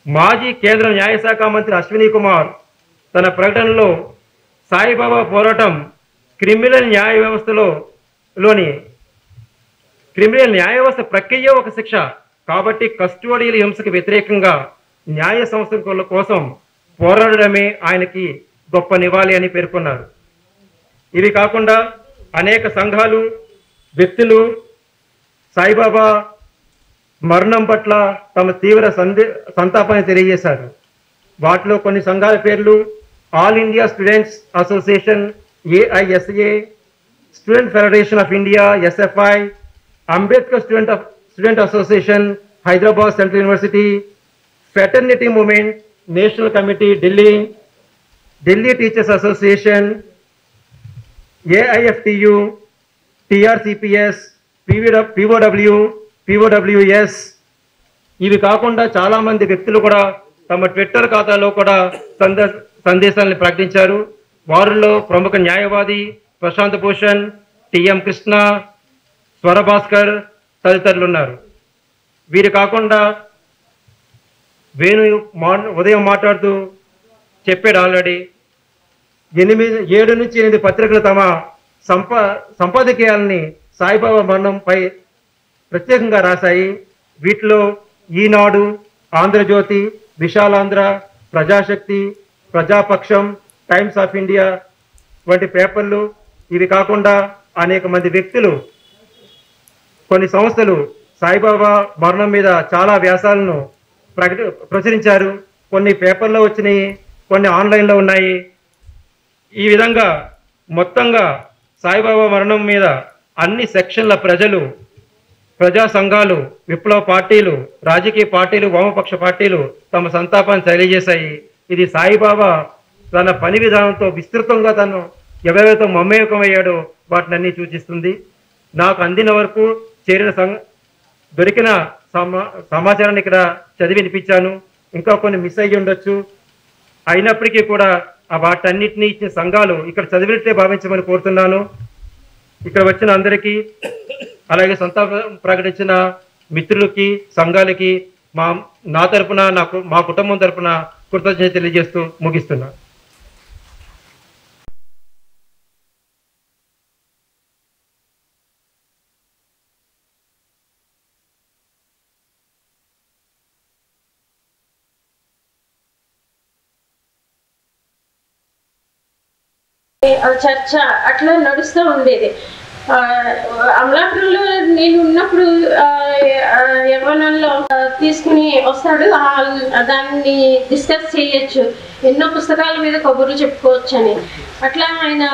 H: మాజీ కేంద్ర న్యాయశాఖ మంత్రి అశ్విని కుమార్ తన ప్రకటనలో సాయిబాబా పోరాటం క్రిమినల్ న్యాయ వ్యవస్థ ప్రక్రియ ఒక శిక్ష కాబట్టి కస్టోడియల్ హింసకు వ్యతిరేకంగా న్యాయ సంస్థల కోసం పోరాడడమే ఆయనకి గొప్ప నివాళి అని పేర్కొన్నారు. ఇవి కాకుండా అనేక సంఘాలు, వ్యక్తులు సాయిబాబా మరణం పట్ల తమ తీవ్ర సంతాపాన్ని తెలియజేశారు. వాటిలో కొన్ని సంఘాల పేర్లు all India students association AISA, student federation of India SFI, Ambedkar student association Hyderabad central university, fraternity movement national committee Delhi teachers association, AIFTU, TRCPS, POWS. ఇవి కాకుండా చాలా మంది వ్యక్తులు కూడా తమ ట్విట్టర్ ఖాతాలో కూడా సందేశాలను ప్రకటించారు. వారిలో ప్రముఖ న్యాయవాది ప్రశాంత్ భూషణ్, టిఎం కృష్ణ, స్వరభాస్కర్ తదితరులు ఉన్నారు. వీరు కాకుండా వేణు ఉదయం మాట్లాడుతూ చెప్పాడు ఆల్రెడీ 7 నుంచి 8 పత్రికలు తమ సంపాదకీయాలని సాయిబాబా మరణంపై ప్రత్యేకంగా రాశాయి. వీటిలో Eenadu, Andhra Jyothi, Visalaandhra, Prajasakti, Prajapaksham, Times of India వంటి పేపర్లు. ఇవి కాకుండా అనేక మంది వ్యక్తులు కొన్ని సంస్థలు సాయిబాబా మరణం మీద చాలా వ్యాసాలను ప్రచురించారు. కొన్ని పేపర్లో వచ్చినాయి, కొన్ని ఆన్లైన్లో ఉన్నాయి. ఈ విధంగా మొత్తంగా సాయిబాబా మరణం మీద అన్ని సెక్షన్ల ప్రజలు, ప్రజా సంఘాలు, విప్లవ పార్టీలు, రాజకీయ పార్టీలు, వామపక్ష పార్టీలు తమ సంతాపాన్ని తెలియజేశాయి. ఇది సాయిబాబా తన పని విధానంతో విస్తృతంగా తను ఎవరైతే మమేకమయ్యాడో వాటిని అన్ని సూచిస్తుంది. నాకు అందిన వరకు దొరికిన సమాచారాన్ని ఇక్కడ చదివి వినిపించాను. ఇంకా కొన్ని మిస్ అయ్యి ఉండొచ్చు. అయినప్పటికీ కూడా వాటన్నిటినీ ఇచ్చిన సంఘాలు ఇక్కడ చదివినట్టే భావించమని కోరుతున్నాను. ఇక్కడ వచ్చిన అందరికీ, అలాగే సంతాపం ప్రకటించిన మిత్రులకి, సంఘాలకి నా తరపున, మా కుటుంబం తరపున కృతజ్ఞత తెలియజేస్తూ ముగిస్తున్నా.
I: చర్చ అట్లా నడుస్తూ ఉండేది. అమలాపురంలో నేను ఉన్నప్పుడు యవ్వనంలో తీసుకుని వస్తాడు, దాన్ని డిస్కస్ చేయొచ్చు, ఎన్నో పుస్తకాల మీద కబుర్లు చెప్పుకోవచ్చు అని. అట్లా ఆయన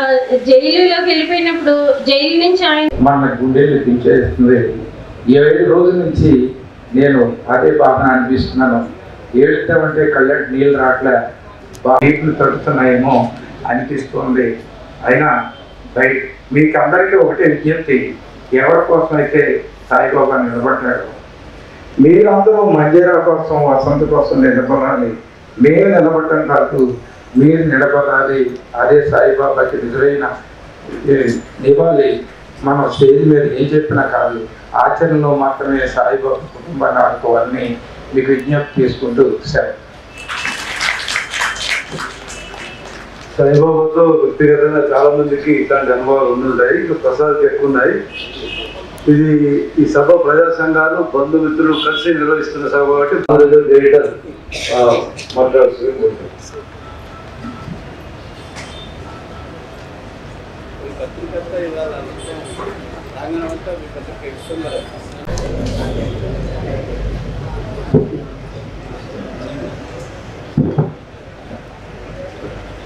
I: జైలులోకి వెళ్ళిపోయినప్పుడు జైలు నుంచి ఆయన
J: మన గుండెలు దించేస్తుంది. 7 రోజుల నుంచి నేను అదే బాధ అనిపిస్తున్నాను. ఏడుస్తామంటే కళ్ళకి నీళ్ళు రాట్లే, నీళ్ళు తడుతున్నాయేమో అనిపిస్తుంది. అయినా మీకు అందరికీ ఒకటే విజ్ఞప్తి, ఎవరి కోసం అయితే సాయిబాబా నిలబడ్డాడు, మీరందరూ మంజీరా కోసం, వసంత కోసం నిలబడాలి. మేము నిలబడటం కాదు, మీరు నిలబడాలి. అదే సాయిబాబాకి నిజమైన నివాళి. మనం స్టేజ్ మీద ఏం చెప్పినా కాదు, ఆచరణలో మాత్రమే సాయిబాబా కుటుంబాన్ని ఆడుకోవాలని మీకు విజ్ఞప్తి చేసుకుంటూ సెలవు.
E: సాయిబాబాతో వ్యక్తిగతంగా చాలా మందికి ఇట్లాంటి అనుభవాలు ఉండుంటాయి. ఇంకా ప్రసాదాలు ఎక్కువ ఉన్నాయి. ఇది ఈ సభ ప్రజా సంఘాలు, బంధుమిత్రులు కలిసి నిర్వహిస్తున్న సభ కాబట్టి మాట్లాడుతూ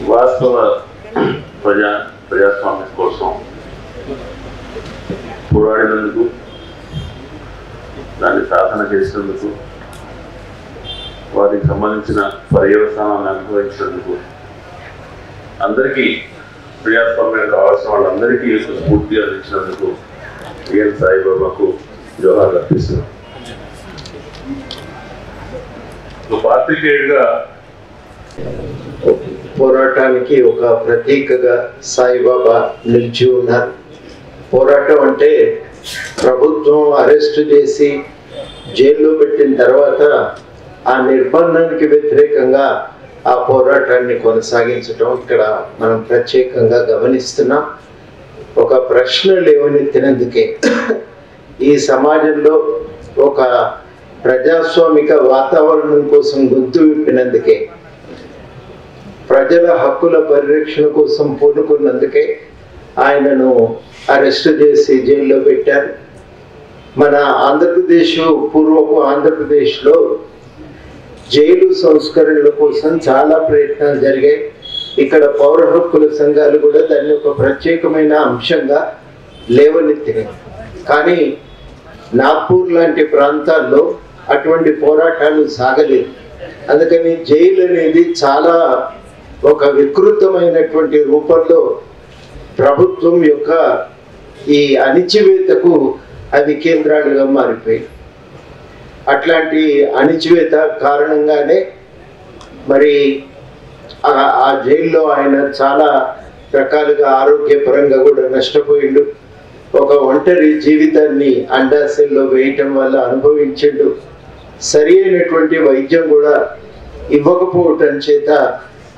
K: వాస్తవ ప్రజాస్వామ్యం కోసం పోరాడినందుకు, దాన్ని సాధన చేసినందుకు, వాటికి సంబంధించిన పర్యవసానాన్ని అనుభవించినందుకు, అందరికీ ప్రజాస్వామ్యం కావాల్సిన వాళ్ళందరికీ స్ఫూర్తిగా ఇచ్చినందుకు ఏఎన్ సాయిబాబాకు జోహార్ అర్పిస్తున్నాం. పాత్రికేయుడిగా
L: పోరాటానికి ఒక ప్రతీకగా సాయిబాబా నిలిచి ఉన్నారు. పోరాటం అంటే ప్రభుత్వం అరెస్టు చేసి జైల్లో పెట్టిన తర్వాత ఆ నిర్బంధానికి వ్యతిరేకంగా ఆ పోరాటాన్ని కొనసాగించడం ఇక్కడ మనం ప్రత్యేకంగా గమనిస్తున్నాం. ఒక ప్రశ్న లేవనెత్తినందుకే, ఈ సమాజంలో ఒక ప్రజాస్వామిక వాతావరణం కోసం గొంతు విప్పినందుకే, ప్రజల హక్కుల పరిరక్షణ కోసం పూనుకున్నందుకే ఆయనను అరెస్టు చేసి జైల్లో పెట్టారు. మన ఆంధ్రప్రదేశ్, పూర్వపు ఆంధ్రప్రదేశ్లో జైలు సంస్కరణల కోసం చాలా ప్రయత్నాలు జరిగాయి. ఇక్కడ పౌర హక్కుల సంఘాలు కూడా దాన్ని ఒక ప్రత్యేకమైన అంశంగా లేవనెత్తినాయి. కానీ నాగ్పూర్ లాంటి ప్రాంతాల్లో అటువంటి పోరాటాలు సాగలేదు. అందుకని జైలు అనేది చాలా ఒక వికృతమైనటువంటి రూపంలో ప్రభుత్వం యొక్క ఈ అణిచివేతకు అవి కేంద్రాలుగా మారిపోయాయి. అట్లాంటి అణిచివేత కారణంగానే మరి ఆ జైల్లో ఆయన చాలా రకాలుగా ఆరోగ్యపరంగా కూడా నష్టపోయిండు. ఒక ఒంటరి జీవితాన్ని అండాశల్లో వేయటం వల్ల అనుభవించిండు. సరి అయినటువంటి వైద్యం కూడా ఇవ్వకపోవటం చేత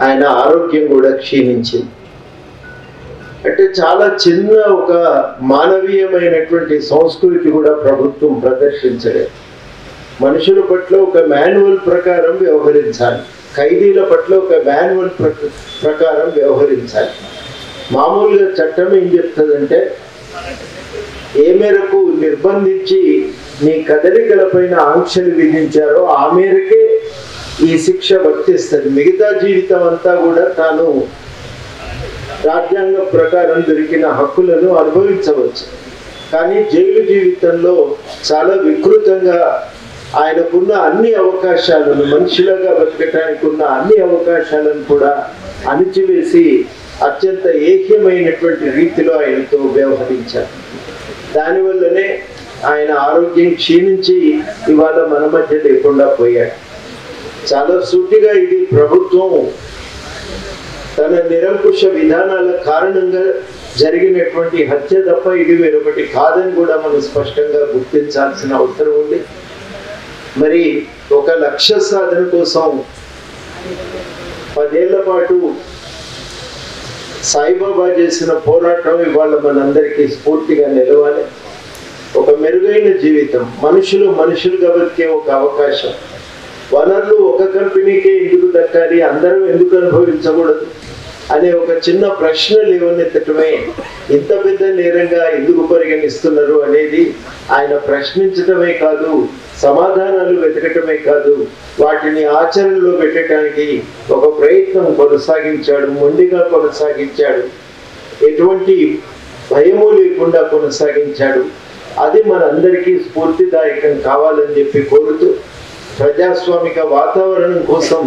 L: ఆయన ఆరోగ్యం కూడా క్షీణించింది. అంటే చాలా చిన్న ఒక మానవీయమైనటువంటి సంస్కృతి కూడా ప్రభుత్వం ప్రదర్శించలేదు. మనుషుల పట్ల ఒక మాన్యువల్ ప్రకారం వ్యవహరించాలి, ఖైదీల పట్ల ఒక మాన్యువల్ ప్రకారం వ్యవహరించాలి. మామూలుగా చట్టం ఏం చెప్తుందంటే ఏ మేరకు నిర్బంధించి నీ కదలికలపైన ఆంక్షలు విధించారో ఆ మేరకే ఈ శిక్ష వర్తిస్తుంది. మిగతా జీవితం అంతా కూడా తాను రాజ్యాంగ ప్రకారం దొరికిన హక్కులను అనుభవించవచ్చు. కానీ జైలు జీవితంలో చాలా వికృతంగా ఆయనకున్న అన్ని అవకాశాలను, మనుషులుగా బతకటానికి ఉన్న అన్ని అవకాశాలను కూడా అణిచివేసి అత్యంత ఏహ్యమైనటువంటి రీతిలో ఆయనతో వ్యవహరించారు. దానివల్లనే ఆయన ఆరోగ్యం క్షీణించి ఇవాళ మన మధ్య లేకుండా పోయాడు. చాలా సూటిగా ఇది ప్రభుత్వం తన నిరంకుశ విధానాల కారణంగా జరిగినటువంటి హత్య తప్ప ఇది వేరొకటి కాదని కూడా మనం స్పష్టంగా గుర్తించాల్సిన అవసరం ఉంది. మరి ఒక లక్ష్య సాధన కోసం 10 ఏళ్ల పాటు సాయిబాబా చేసిన పోరాటం ఇవాళ మనందరికీ స్ఫూర్తిగా నిలవాలి. ఒక మెరుగైన జీవితం, మనుషులుగా బతికే ఒక అవకాశం, వనరులు ఒక కంపెనీకే ఎందుకు దక్కాలి, అందరూ ఎందుకు అనుభవించకూడదు అనే ఒక చిన్న ప్రశ్న లేవనెత్తటమే ఇంత పెద్ద నేరంగా ఎందుకు పరిగణిస్తున్నారు అనేది ఆయన ప్రశ్నించటమే కాదు, సమాధానాలు వెతకటమే కాదు, వాటిని ఆచరణలో పెట్టడానికి ఒక ప్రయత్నం కొనసాగించాడు, మొండిగా కొనసాగించాడు, ఎటువంటి భయము లేకుండా కొనసాగించాడు. అది మనందరికీ స్ఫూర్తిదాయకం కావాలని చెప్పి కోరుతూ, ప్రజాస్వామిక వాతావరణం కోసం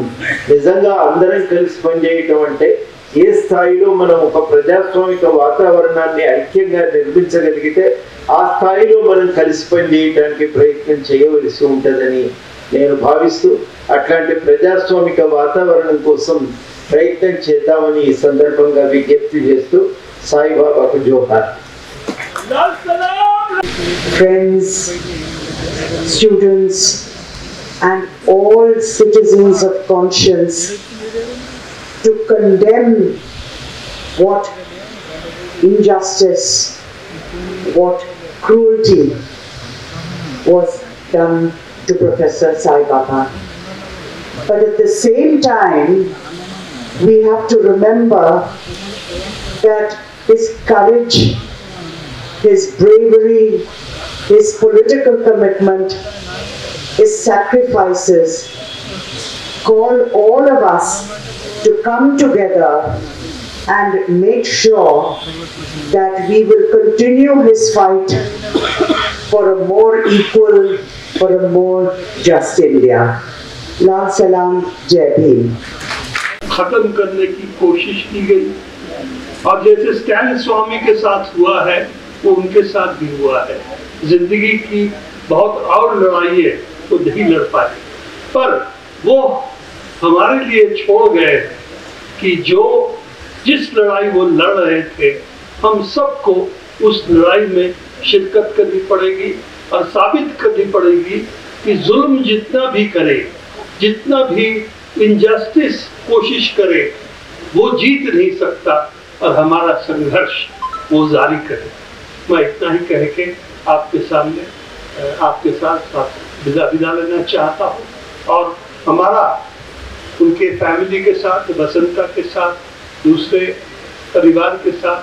L: నిజంగా అందరం కలిసి పనిచేయటం అంటే ఏ స్థాయిలో మనం ఒక ప్రజాస్వామిక వాతావరణాన్ని ఐక్యంగా నిర్మించగలిగితే ఆ స్థాయిలో మనం కలిసి పనిచేయడానికి ప్రయత్నం చేయవలసి ఉంటుందని నేను భావిస్తూ, అట్లాంటి ప్రజాస్వామిక వాతావరణం కోసం ప్రయత్నం చేద్దామని ఈ సందర్భంగా విజ్ఞప్తి చేస్తూ సాయిబాబాకు జోహార్.
M: Friends, students, and all citizens of conscience to condemn what injustice, what cruelty was done to Professor Sai Baba. But at the same time, we have to remember that his courage, his bravery, his political commitment, his sacrifices call all of us to come together and make sure that we will continue his fight for a more equal, for a more just India. Lal Salam, Jai Bhim.
N: खत्म करने की कोशिश की गई और जैसे stand स्वामी के साथ हुआ है वो उनके साथ भी हुआ है। जिंदगी की बहुत और लड़ाई है वो नहीं लड़ पाए, पर वो हमारे लिए छोड़ गए कि जिस लड़ाई वो लड़ रहे थे हम सबको उस लड़ाई में शिरकत करनी पड़ेगी और साबित करनी पड़ेगी कि जुल्म जितना भी करे, जितना भी इनजस्टिस कोशिश करे, वो जीत नहीं सकता और हमारा संघर्ष वो जारी करे। मैं इतना ही कह के आपके सामने आपके साथ विदा लेना चाहता हूँ और हमारा उनके फैमिली के साथ, बसंता के साथ, दूसरे परिवार के साथ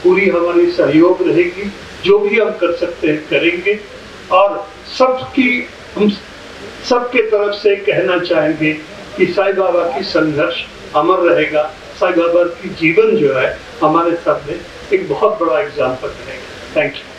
N: पूरी हमारी सहयोग रहेगी। जो भी हम कर सकते हैं करेंगे और हम सबके तरफ से कहना चाहेंगे कि साई बाबा की संघर्ष अमर रहेगा। साई बाबा की जीवन जो है हमारे सामने एक बहुत बड़ा एग्जाम्पल रहेगा। Thank you.